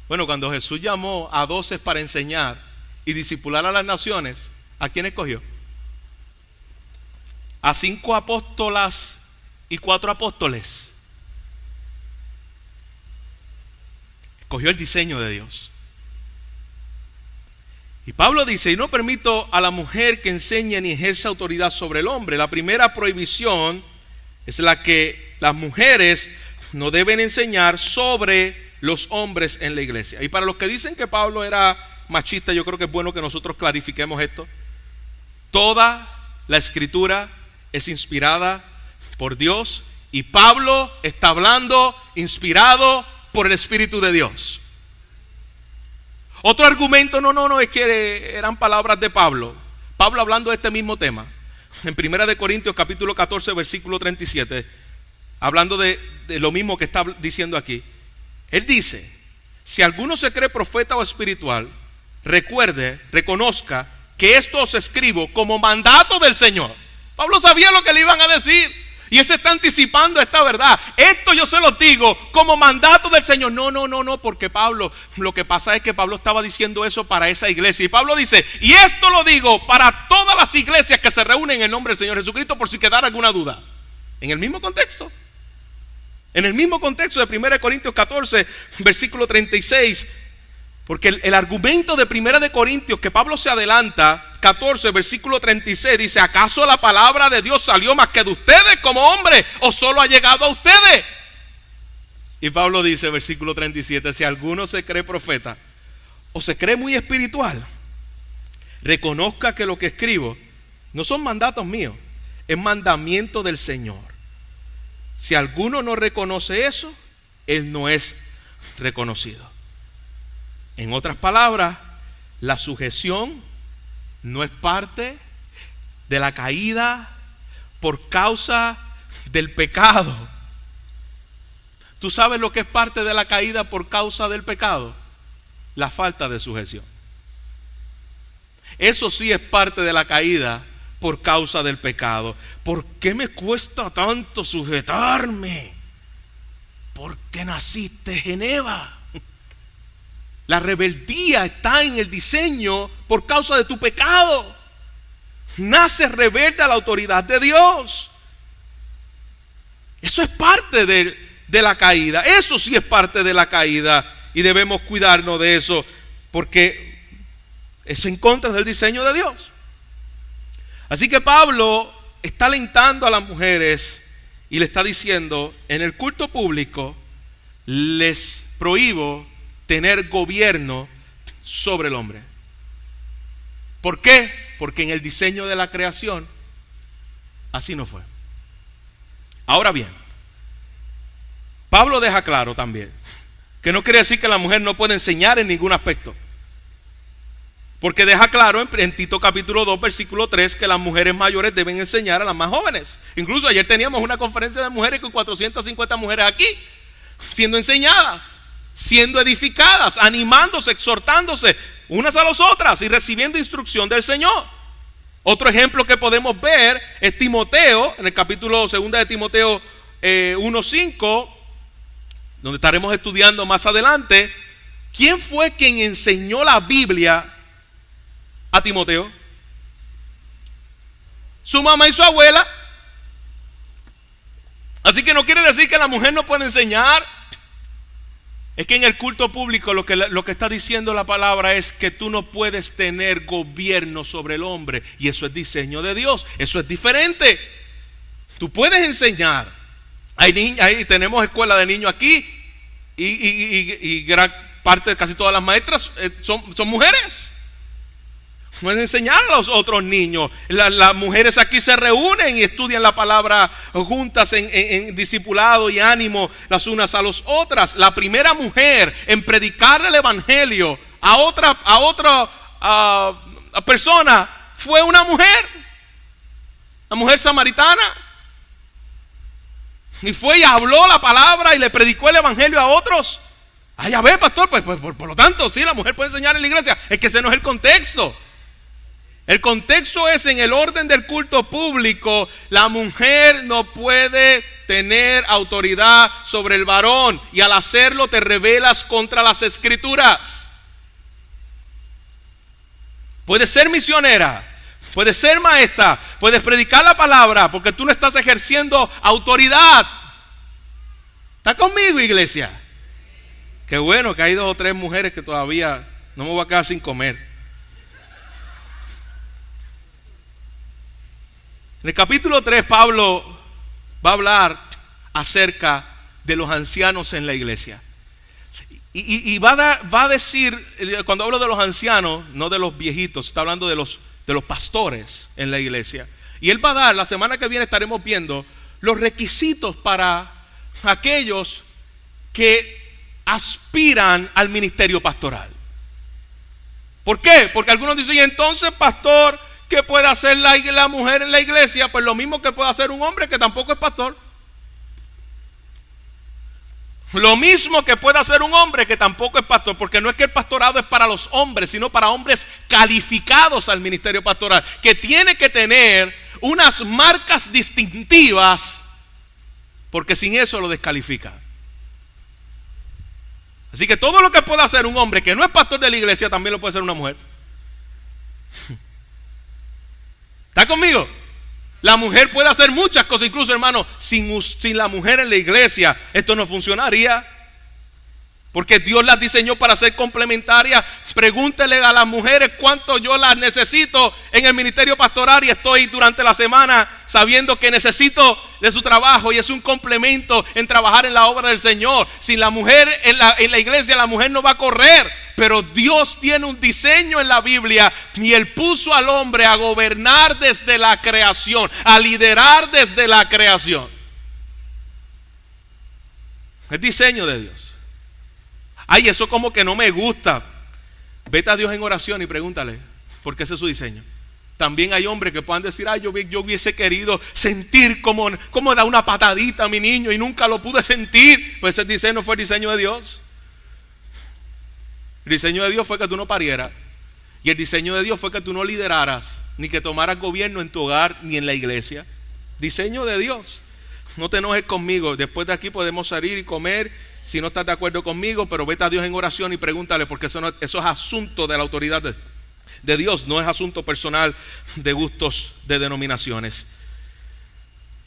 Bueno, cuando Jesús llamó a 12 para enseñar y discipular a las naciones, ¿a quién escogió? A 5 apóstolas y 4 apóstoles. Escogió el diseño de Dios. Y Pablo dice: y no permito a la mujer que enseñe ni ejerza autoridad sobre el hombre. La primera prohibición es la que las mujeres no deben enseñar sobre los hombres en la iglesia. Y para los que dicen que Pablo era machista, yo creo que es bueno que nosotros clarifiquemos esto. Toda la escritura es inspirada por Dios y Pablo está hablando inspirado por el Espíritu de Dios. Otro argumento, no, es que eran palabras de Pablo. Pablo hablando de este mismo tema. En 1 Corintios capítulo 14 versículo 37, hablando de lo mismo que está diciendo aquí. Él dice: si alguno se cree profeta o espiritual, reconozca que esto os escribo como mandato del Señor. Pablo sabía lo que le iban a decir y él se está anticipando esta verdad. Esto yo se lo digo como mandato del Señor. No, porque Pablo, lo que pasa es que Pablo estaba diciendo eso para esa iglesia. Y Pablo dice: y esto lo digo para todas las iglesias que se reúnen en el nombre del Señor Jesucristo, por si quedara alguna duda. En el mismo contexto. En el mismo contexto de 1 Corintios 14, versículo 36. Porque el argumento de 1 Corintios que Pablo se adelanta, 14, versículo 36, dice: ¿acaso la palabra de Dios salió más que de ustedes como hombre, o solo ha llegado a ustedes? Y Pablo dice, versículo 37, si alguno se cree profeta o se cree muy espiritual, reconozca que lo que escribo no son mandatos míos, es mandamiento del Señor. Si alguno no reconoce eso, él no es reconocido. En otras palabras, la sujeción no es parte de la caída por causa del pecado. ¿Tú sabes lo que es parte de la caída por causa del pecado? La falta de sujeción. Eso sí es parte de la caída por causa del pecado. ¿Por qué me cuesta tanto sujetarme? Porque naciste en Eva. La rebeldía está en el diseño por causa de tu pecado. Naces rebelde a la autoridad de Dios. Eso es parte de la caída. Eso sí es parte de la caída. Y debemos cuidarnos de eso, porque es en contra del diseño de Dios. Así que Pablo está alentando a las mujeres y le está diciendo: en el culto público les prohíbo tener gobierno sobre el hombre. ¿Por qué? Porque en el diseño de la creación así no fue. Ahora bien, Pablo deja claro también que no quiere decir que la mujer no puede enseñar en ningún aspecto. Porque deja claro en Tito capítulo 2 versículo 3 que las mujeres mayores deben enseñar a las más jóvenes. Incluso ayer teníamos una conferencia de mujeres con 450 mujeres aquí, siendo enseñadas, siendo edificadas, animándose, exhortándose unas a las otras y recibiendo instrucción del Señor. Otro ejemplo que podemos ver es Timoteo, en el capítulo 2 de Timoteo 1:5, donde estaremos estudiando más adelante. ¿Quién fue quien enseñó la Biblia a Timoteo? Su mamá y su abuela. Así que no quiere decir que la mujer no puede enseñar. Es que en el culto público lo que está diciendo la palabra es que tú no puedes tener gobierno sobre el hombre. Y eso es diseño de Dios. Eso es diferente. Tú puedes enseñar. Ahí tenemos escuela de niños aquí. Y gran parte, casi todas las maestras son mujeres. Pueden enseñar a los otros niños. Las mujeres aquí se reúnen y estudian la palabra juntas en discipulado y ánimo las unas a las otras. La primera mujer en predicar el evangelio a otra persona fue una mujer, la mujer samaritana. Y fue y habló la palabra y le predicó el evangelio a otros. Ah, ya ve, pastor, pues por lo tanto, sí, la mujer puede enseñar en la iglesia. Es que ese no es el contexto. El contexto es: en el orden del culto público, la mujer no puede tener autoridad sobre el varón, y al hacerlo te rebelas contra las escrituras. Puedes ser misionera, puedes ser maestra, puedes predicar la palabra, porque tú no estás ejerciendo autoridad. ¿Está conmigo, iglesia? Qué bueno que hay 2 o 3 mujeres que todavía no me voy a quedar sin comer. En el capítulo 3 Pablo va a hablar acerca de los ancianos en la iglesia. Y va a decir, cuando hablo de los ancianos, no de los viejitos, está hablando de los pastores en la iglesia. Y él va a dar, la semana que viene estaremos viendo los requisitos para aquellos que aspiran al ministerio pastoral. ¿Por qué? Porque algunos dicen: y entonces, pastor, ¿qué puede hacer la mujer en la iglesia? Pues lo mismo que puede hacer un hombre que tampoco es pastor. Lo mismo que puede hacer un hombre que tampoco es pastor, porque no es que el pastorado es para los hombres, sino para hombres calificados al ministerio pastoral, que tiene que tener unas marcas distintivas, porque sin eso lo descalifica. Así que todo lo que puede hacer un hombre que no es pastor de la iglesia, también lo puede hacer una mujer. ¿Está conmigo? La mujer puede hacer muchas cosas, incluso, hermano, sin la mujer en la iglesia esto no funcionaría, porque Dios las diseñó para ser complementarias. Pregúntele a las mujeres cuánto yo las necesito en el ministerio pastoral, y estoy durante la semana sabiendo que necesito de su trabajo, y es un complemento en trabajar en la obra del Señor. Sin la mujer en la iglesia, la mujer no va a correr. Pero Dios tiene un diseño en la Biblia, y Él puso al hombre a gobernar desde la creación, a liderar desde la creación. Es diseño de Dios. Ay, eso como que no me gusta. Vete a Dios en oración y pregúntale, porque ese es su diseño. También hay hombres que puedan decir, yo hubiese querido sentir como da una patadita a mi niño y nunca lo pude sentir. Pues ese diseño no fue el diseño de Dios. El diseño de Dios fue que tú no parieras. Y el diseño de Dios fue que tú no lideraras, ni que tomaras gobierno en tu hogar, ni en la iglesia. Diseño de Dios. No te enojes conmigo. Después de aquí podemos salir y comer si no estás de acuerdo conmigo, pero vete a Dios en oración y pregúntale, porque eso es asunto de la autoridad de Dios, no es asunto personal de gustos de denominaciones.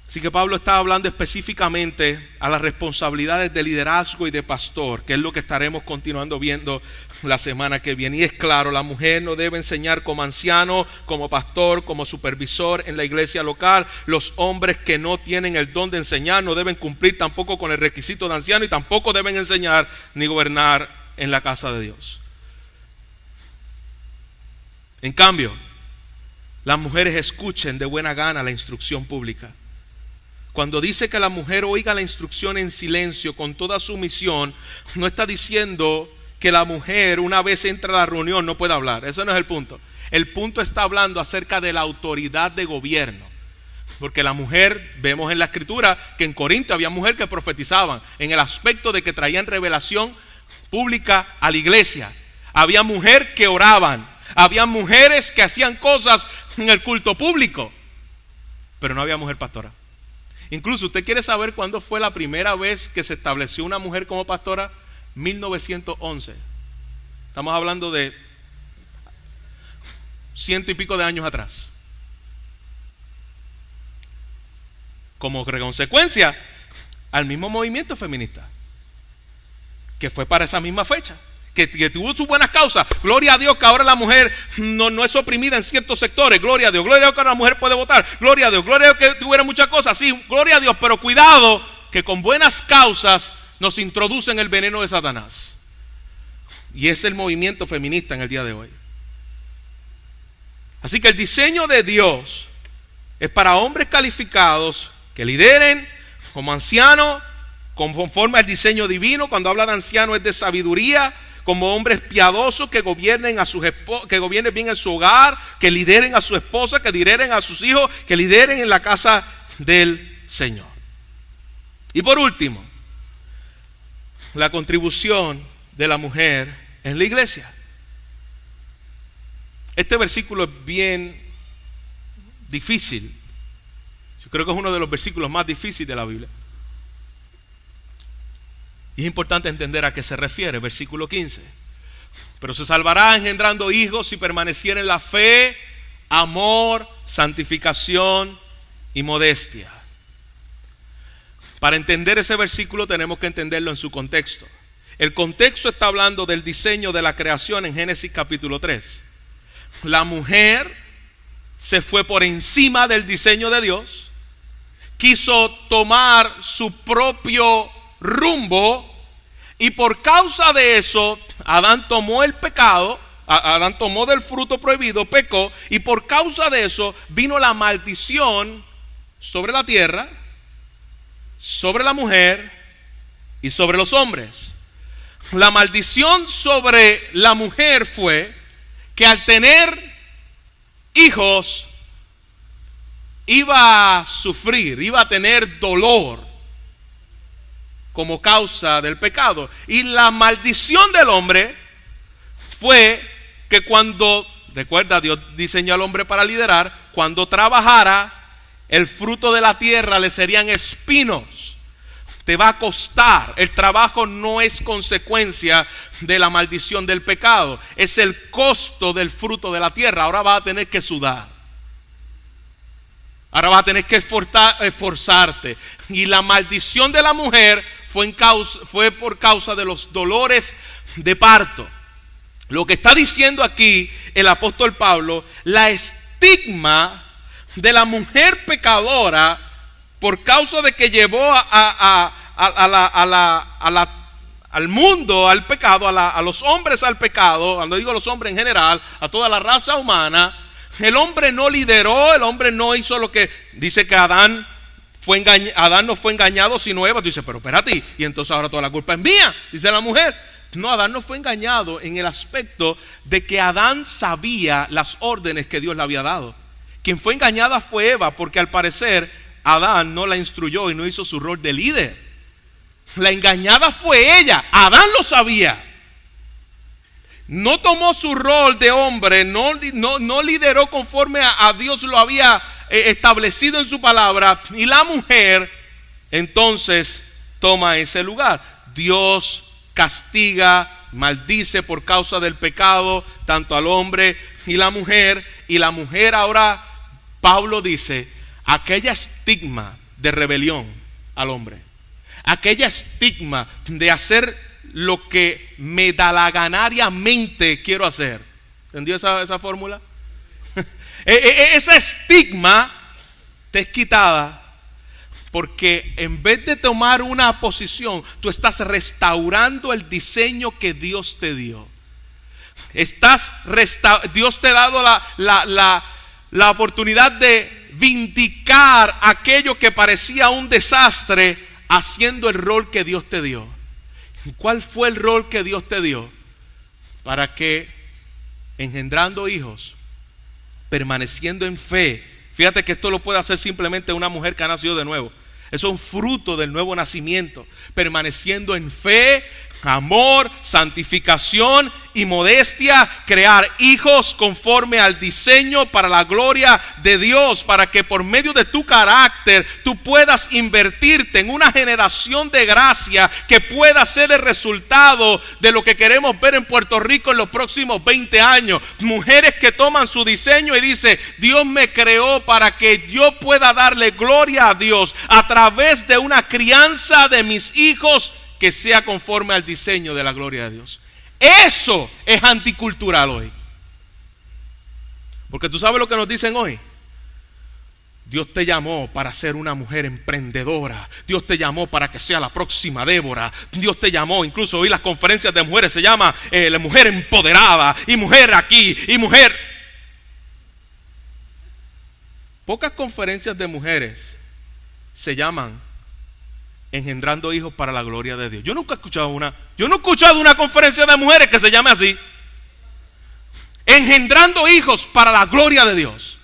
Así que Pablo está hablando específicamente a las responsabilidades de liderazgo y de pastor, que es lo que estaremos continuando viendo la semana que viene. Y es claro, la mujer no debe enseñar como anciano, como pastor, como supervisor en la iglesia local. Los hombres que no tienen el don de enseñar no deben cumplir tampoco con el requisito de anciano y tampoco deben enseñar ni gobernar en la casa de Dios. En cambio, las mujeres escuchen de buena gana la instrucción pública. Cuando dice que la mujer oiga la instrucción en silencio con toda sumisión, no está diciendo que la mujer una vez entra a la reunión no puede hablar. Eso no es el punto. El punto está hablando acerca de la autoridad de gobierno. Porque la mujer, vemos en la escritura que en Corinto había mujeres que profetizaban en el aspecto de que traían revelación pública a la iglesia. Había mujeres que oraban, había mujeres que hacían cosas en el culto público, pero no había mujer pastora. Incluso, ¿usted quiere saber cuándo fue la primera vez que se estableció una mujer como pastora? 1911. Estamos hablando de 100 y pico de años atrás. Como consecuencia al mismo movimiento feminista, que fue para esa misma fecha, que tuvo sus buenas causas. Gloria a Dios que ahora la mujer no es oprimida en ciertos sectores. Gloria a Dios que ahora la mujer puede votar. Gloria a Dios que tuviera muchas cosas. Sí, gloria a Dios, pero cuidado que con buenas causas nos introducen el veneno de Satanás. Y es el movimiento feminista en el día de hoy. Así que el diseño de Dios es para hombres calificados que lideren como ancianos conforme al diseño divino. Cuando habla de anciano es de sabiduría, como hombres piadosos que gobiernen que gobiernen bien en su hogar, que lideren a su esposa, que lideren a sus hijos, que lideren en la casa del Señor. Y por último, la contribución de la mujer en la iglesia. Este versículo es bien difícil. Yo creo que es uno de los versículos más difíciles de la Biblia. Y es importante entender a qué se refiere, versículo 15. Pero se salvará engendrando hijos si permaneciera en la fe, amor, santificación y modestia. Para entender ese versículo tenemos que entenderlo en su contexto. El contexto está hablando del diseño de la creación en Génesis capítulo 3. La mujer se fue por encima del diseño de Dios, quiso tomar su propio rumbo, y por causa de eso Adán tomó el pecado, Adán tomó del fruto prohibido, pecó, y por causa de eso vino la maldición sobre la tierra, sobre la mujer y sobre los hombres. La maldición sobre la mujer fue que al tener hijos iba a sufrir, iba a tener dolor como causa del pecado. Y la maldición del hombre fue que cuando, recuerda, Dios diseñó al hombre para liderar, cuando trabajara, el fruto de la tierra le serían espinos. Te va a costar. El trabajo no es consecuencia de la maldición del pecado, es el costo del fruto de la tierra. Ahora vas a tener que sudar. Ahora vas a tener que esforzarte. Y la maldición de la mujer fue por causa de los dolores de parto. Lo que está diciendo aquí el apóstol Pablo, la estigma de la mujer pecadora por causa de que llevó al mundo al pecado, a los hombres al pecado, cuando digo los hombres en general, a toda la raza humana. El hombre no lideró, el hombre no hizo lo que dice que Adán no fue engañado sino Eva. Tú dices, pero espérate, y entonces ahora toda la culpa es mía, dice la mujer. No, Adán no fue engañado en el aspecto de que Adán sabía las órdenes que Dios le había dado. Quien fue engañada fue Eva, porque al parecer Adán no la instruyó y no hizo su rol de líder. La engañada fue ella. Adán lo sabía. No tomó su rol de hombre, no lideró conforme a Dios lo había establecido en su palabra. Y la mujer entonces toma ese lugar. Dios castiga, maldice por causa del pecado tanto al hombre y la mujer. Y la mujer ahora, Pablo dice, aquella estigma de rebelión al hombre, aquella estigma de hacer lo que me da la ganariamente quiero hacer. ¿Entendió esa fórmula? Esa estigma te es quitada porque en vez de tomar una posición, tú estás restaurando el diseño que Dios te dio. Dios te ha dado la oportunidad de vindicar aquello que parecía un desastre haciendo el rol que Dios te dio. ¿Cuál fue el rol que Dios te dio? Para que, engendrando hijos, permaneciendo en fe, fíjate que esto lo puede hacer simplemente una mujer que ha nacido de nuevo. Eso es un fruto del nuevo nacimiento. Permaneciendo en fe, amor, santificación y modestia, crear hijos conforme al diseño para la gloria de Dios, para que por medio de tu carácter tú puedas invertirte en una generación de gracia que pueda ser el resultado de lo que queremos ver en Puerto Rico en los próximos 20 años. Mujeres que toman su diseño y dicen, Dios me creó para que yo pueda darle gloria a Dios a través de una crianza de mis hijos que sea conforme al diseño de la gloria de Dios. Eso es anticultural hoy. Porque tú sabes lo que nos dicen hoy. Dios te llamó para ser una mujer emprendedora. Dios te llamó para que sea la próxima Débora. Dios te llamó, incluso hoy las conferencias de mujeres se llama la mujer empoderada. Y mujer aquí, y mujer. Pocas conferencias de mujeres se llaman engendrando hijos para la gloria de Dios. Yo nunca he escuchado una conferencia de mujeres que se llame así. Engendrando hijos para la gloria de Dios.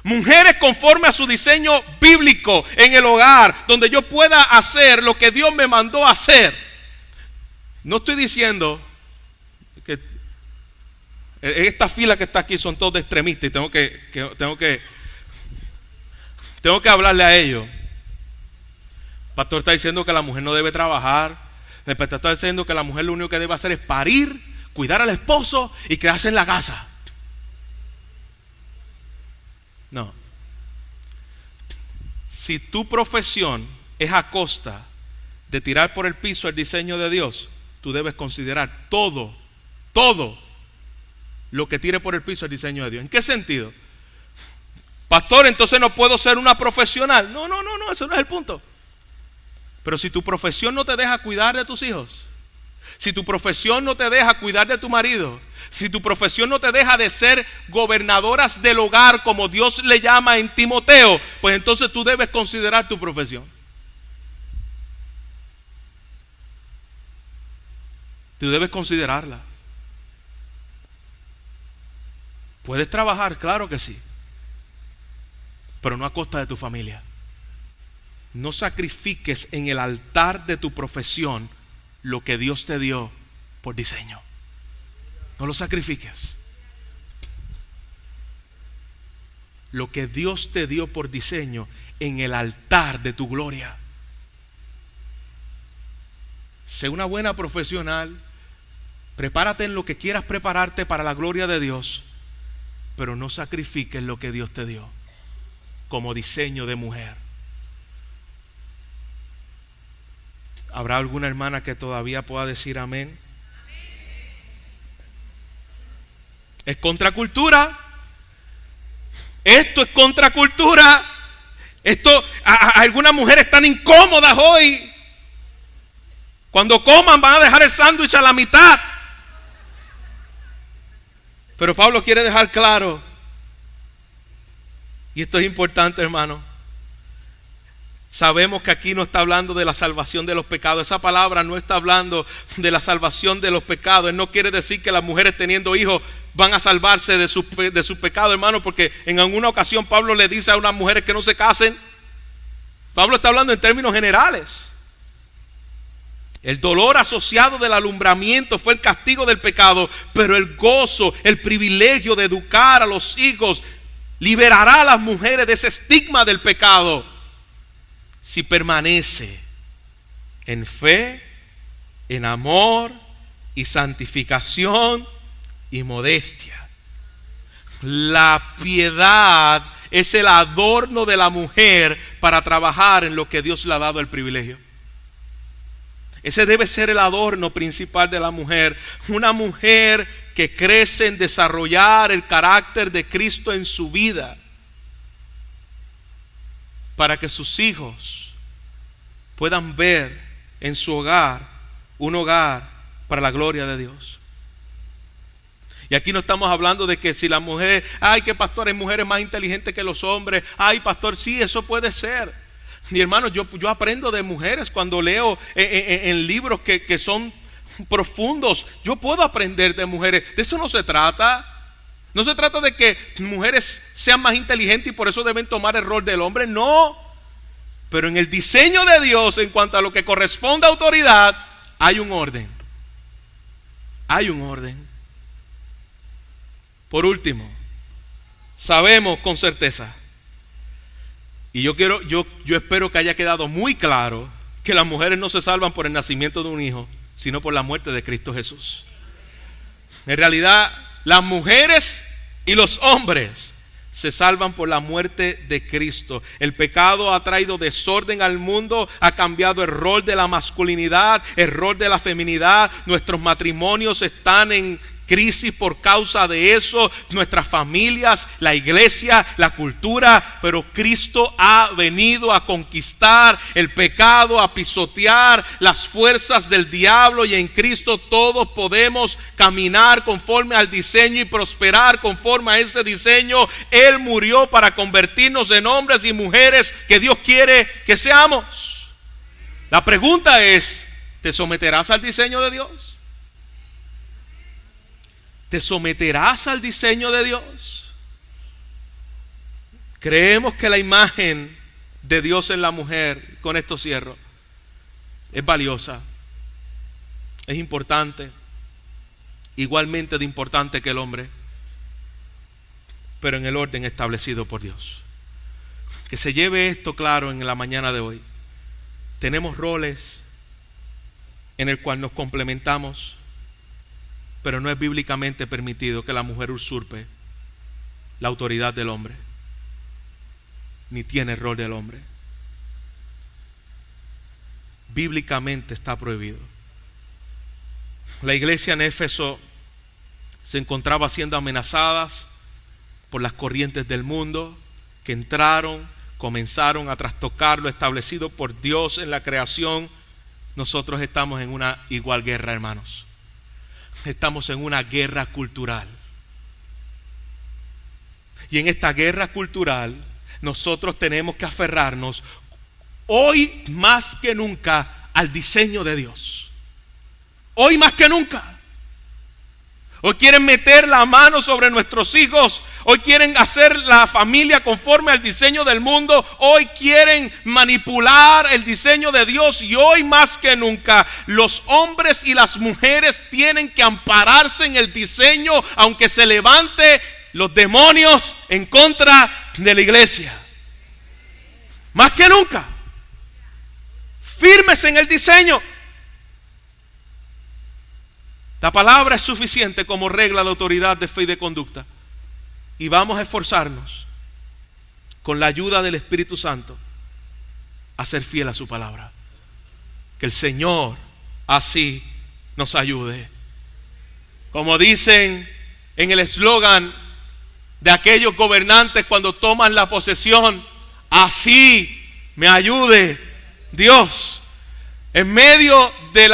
Mujeres conforme a su diseño bíblico en el hogar, donde yo pueda hacer lo que Dios me mandó a hacer. No estoy diciendo que esta fila que está aquí son todos de extremistas y tengo que hablarle a ellos. El pastor está diciendo que la mujer no debe trabajar. El pastor está diciendo que la mujer lo único que debe hacer es parir, cuidar al esposo y quedarse en la casa. No. Si tu profesión es a costa de tirar por el piso el diseño de Dios, tú debes considerar todo lo que tire por el piso el diseño de Dios. ¿En qué sentido? Pastor, entonces no puedo ser una profesional. No, eso no es el punto. Pero si tu profesión no te deja cuidar de tus hijos, si tu profesión no te deja cuidar de tu marido, si tu profesión no te deja de ser gobernadoras del hogar como Dios le llama en Timoteo, pues entonces tú debes considerar tu profesión. Tú debes considerarla. Puedes trabajar, claro que sí, pero no a costa de tu familia. No sacrifiques en el altar de tu profesión lo que Dios te dio por diseño. No lo sacrifiques. Lo que Dios te dio por diseño en el altar de tu gloria. Sé una buena profesional. Prepárate en lo que quieras prepararte para la gloria de Dios, pero no sacrifiques lo que Dios te dio como diseño de mujer. ¿Habrá alguna hermana que todavía pueda decir amén? Es contracultura. Esto es contracultura. Algunas mujeres están incómodas hoy. Cuando coman van a dejar el sándwich a la mitad. Pero Pablo quiere dejar claro, y esto es importante, hermano, Sabemos que aquí no está hablando de la salvación de los pecados. Esa palabra no está hablando de la salvación de los pecados. Él no quiere decir que las mujeres teniendo hijos van a salvarse de su pecado, hermano, porque en alguna ocasión Pablo le dice a unas mujeres que no se casen. Pablo está hablando en términos generales. El dolor asociado del alumbramiento fue el castigo del pecado, pero el gozo, el privilegio de educar a los hijos liberará a las mujeres de ese estigma del pecado si permanece en fe, en amor y santificación y modestia. La piedad es el adorno de la mujer para trabajar en lo que Dios le ha dado el privilegio. Ese debe ser el adorno principal de la mujer. Una mujer que crece en desarrollar el carácter de Cristo en su vida, para que sus hijos puedan ver en su hogar un hogar para la gloria de Dios. Y aquí no estamos hablando de que si la mujer, ay, que pastor, hay mujeres más inteligentes que los hombres. Ay, pastor, sí, eso puede ser. Mi hermano, yo aprendo de mujeres cuando leo en libros que son profundos. Yo puedo aprender de mujeres. De eso no se trata. No se trata de que mujeres sean más inteligentes y por eso deben tomar el rol del hombre. No. Pero en el diseño de Dios, en cuanto a lo que corresponde a autoridad, hay un orden. Hay un orden. Por último, sabemos con certeza, y yo espero que haya quedado muy claro, que las mujeres no se salvan por el nacimiento de un hijo, sino por la muerte de Cristo Jesús. En realidad, las mujeres y los hombres se salvan por la muerte de Cristo. El pecado ha traído desorden al mundo, ha cambiado el rol de la masculinidad, el rol de la feminidad. Nuestros matrimonios están en crisis por causa de eso, nuestras familias, la iglesia, la cultura, pero Cristo ha venido a conquistar el pecado, a pisotear las fuerzas del diablo, y en Cristo todos podemos caminar conforme al diseño y prosperar conforme a ese diseño. Él murió para convertirnos en hombres y mujeres que Dios quiere que seamos. La pregunta es, ¿te someterás al diseño de Dios? ¿Te someterás al diseño de Dios? Creemos que la imagen de Dios en la mujer, con esto cierro, es valiosa, es importante, igualmente de importante que el hombre, pero en el orden establecido por Dios. Que se lleve esto claro en la mañana de hoy. Tenemos roles en el cual nos complementamos, pero no es bíblicamente permitido que la mujer usurpe la autoridad del hombre, ni tiene el rol del hombre. Bíblicamente está prohibido. La iglesia en Éfeso se encontraba siendo amenazadas por las corrientes del mundo que entraron, comenzaron a trastocar lo establecido por Dios en la creación. Nosotros estamos en una igual guerra, hermanos. Estamos en una guerra cultural. Y en esta guerra cultural nosotros tenemos que aferrarnos hoy más que nunca al diseño de Dios. Hoy más que nunca. Hoy quieren meter la mano sobre nuestros hijos. Hoy quieren hacer la familia conforme al diseño del mundo. Hoy quieren manipular el diseño de Dios. Y hoy más que nunca los hombres y las mujeres tienen que ampararse en el diseño, aunque se levante los demonios en contra de la iglesia. Más que nunca. Firmes en el diseño. La palabra es suficiente como regla de autoridad, de fe y de conducta. Y vamos a esforzarnos con la ayuda del Espíritu Santo a ser fiel a su palabra. Que el Señor así nos ayude. Como dicen en el eslogan de aquellos gobernantes cuando toman la posesión, así me ayude Dios. En medio de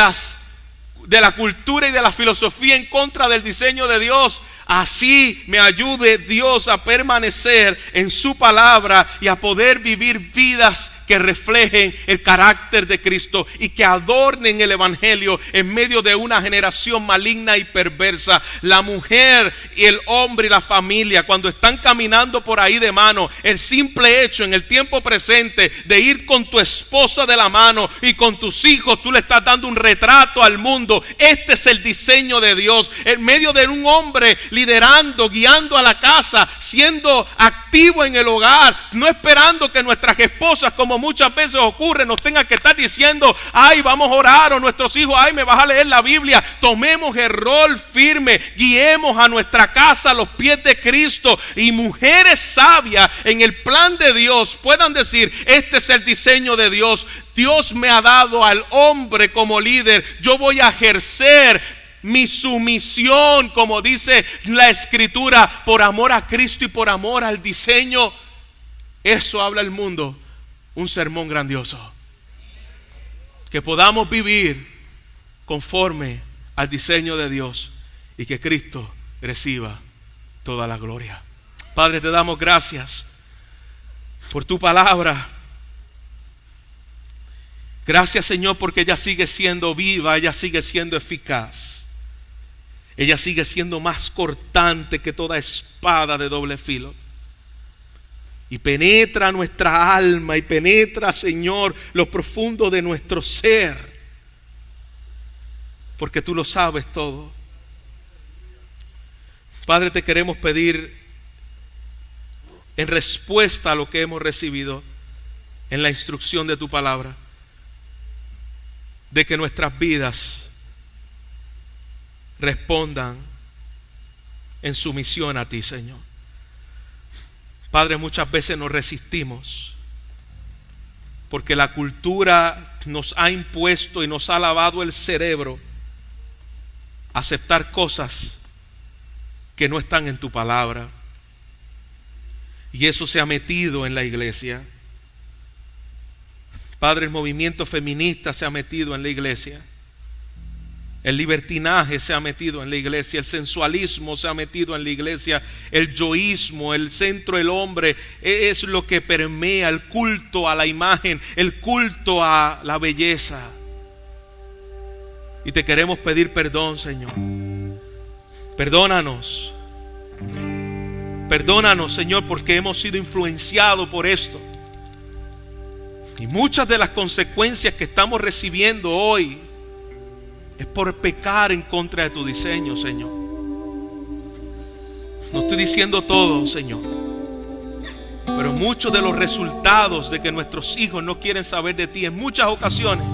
la cultura y de la filosofía en contra del diseño de Dios, así me ayude Dios a permanecer en su palabra y a poder vivir vidas que reflejen el carácter de Cristo y que adornen el evangelio en medio de una generación maligna y perversa. La mujer y el hombre y la familia, cuando están caminando por ahí de mano, el simple hecho en el tiempo presente de ir con tu esposa de la mano y con tus hijos, tú le estás dando un retrato al mundo. Este es el diseño de Dios, en medio de un hombre liderando, guiando a la casa, siendo activo en el hogar, no esperando que nuestras esposas, como muchas veces ocurre, nos tengan que estar diciendo: ay, vamos a orar, o nuestros hijos: ay, me vas a leer la Biblia. Tomemos el rol firme, guiemos a nuestra casa a los pies de Cristo, y mujeres sabias en el plan de Dios puedan decir: este es el diseño de Dios. Dios me ha dado al hombre como líder, yo voy a ejercer mi sumisión, como dice la Escritura, por amor a Cristo y por amor al diseño. Eso habla el mundo, un sermón grandioso. Que podamos vivir conforme al diseño de Dios y que Cristo reciba toda la gloria. Padre, te damos gracias por tu palabra. Gracias, Señor, porque ella sigue siendo viva, ella sigue siendo eficaz. Ella sigue siendo más cortante que toda espada de doble filo. Y penetra nuestra alma y penetra, Señor, lo profundo de nuestro ser. Porque tú lo sabes todo. Padre, te queremos pedir, en respuesta a lo que hemos recibido en la instrucción de tu palabra, de que nuestras vidas respondan en sumisión a ti, Señor. Padre, muchas veces nos resistimos porque la cultura nos ha impuesto y nos ha lavado el cerebro a aceptar cosas que no están en tu palabra, y eso se ha metido en la iglesia. Padre, el movimiento feminista se ha metido en la iglesia. El libertinaje se ha metido en la iglesia, el sensualismo se ha metido en la iglesia, el yoísmo, el centro del hombre es lo que permea, el culto a la imagen, el culto a la belleza. Y te queremos pedir perdón, Señor. Perdónanos. Perdónanos, Señor, porque hemos sido influenciados por esto. Y muchas de las consecuencias que estamos recibiendo hoy es por pecar en contra de tu diseño, Señor. No estoy diciendo todo, Señor, pero muchos de los resultados de que nuestros hijos no quieren saber de ti en muchas ocasiones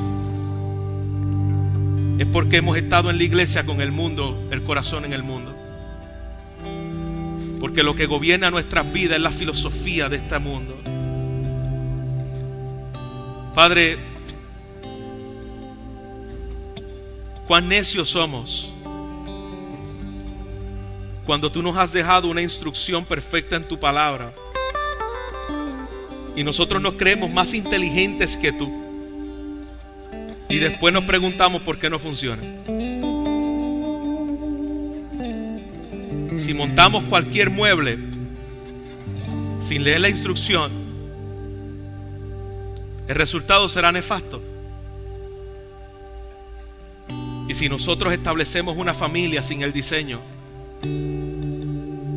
es porque hemos estado en la iglesia con el mundo, el corazón en el mundo. Porque lo que gobierna nuestras vidas es la filosofía de este mundo. Padre, cuán necios somos cuando tú nos has dejado una instrucción perfecta en tu palabra y nosotros nos creemos más inteligentes que tú, y después nos preguntamos por qué no funciona. Si montamos cualquier mueble sin leer la instrucción, el resultado será nefasto. Y si nosotros establecemos una familia sin el diseño,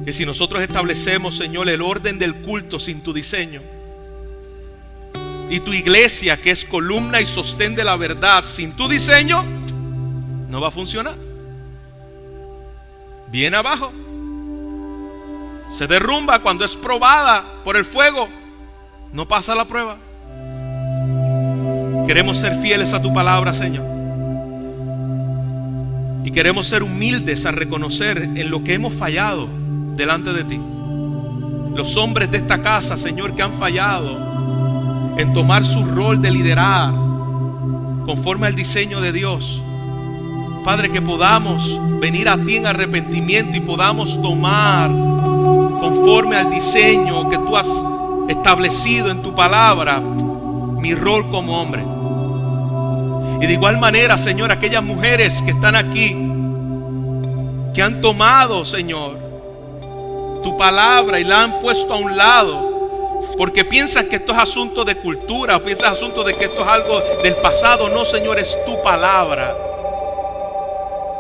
y si nosotros establecemos, Señor, el orden del culto sin tu diseño, y tu iglesia, que es columna y sostén de la verdad, sin tu diseño, no va a funcionar. Viene abajo, se derrumba cuando es probada por el fuego, no pasa la prueba. Queremos ser fieles a tu palabra, Señor, y queremos ser humildes a reconocer en lo que hemos fallado delante de ti. Los hombres de esta casa, Señor, que han fallado en tomar su rol de liderar conforme al diseño de Dios. Padre, que podamos venir a ti en arrepentimiento y podamos tomar conforme al diseño que tú has establecido en tu palabra mi rol como hombre. Y de igual manera, Señor, aquellas mujeres que están aquí, que han tomado, Señor, tu palabra y la han puesto a un lado porque piensas que esto es asunto de cultura, o piensas asunto de que esto es algo del pasado. No, Señor, es tu palabra.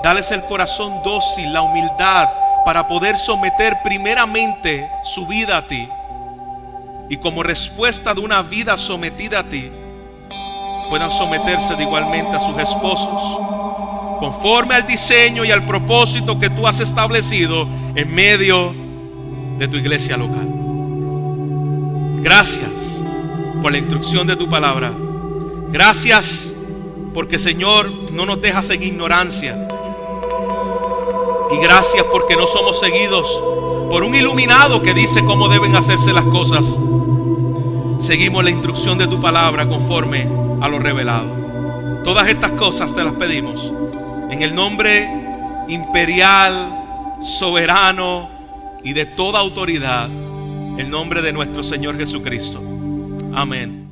Dales el corazón dócil, la humildad, para poder someter primeramente su vida a ti, y como respuesta de una vida sometida a ti, puedan someterse de igualmente a sus esposos, conforme al diseño y al propósito que tú has establecido en medio de tu iglesia local. Gracias por la instrucción de tu palabra. Gracias porque, Señor, no nos dejas en ignorancia. Y gracias porque no somos seguidos por un iluminado que dice cómo deben hacerse las cosas. Seguimos la instrucción de tu palabra conforme a lo revelado. Todas estas cosas te las pedimos en el nombre imperial, soberano y de toda autoridad, el nombre de nuestro Señor Jesucristo. Amén.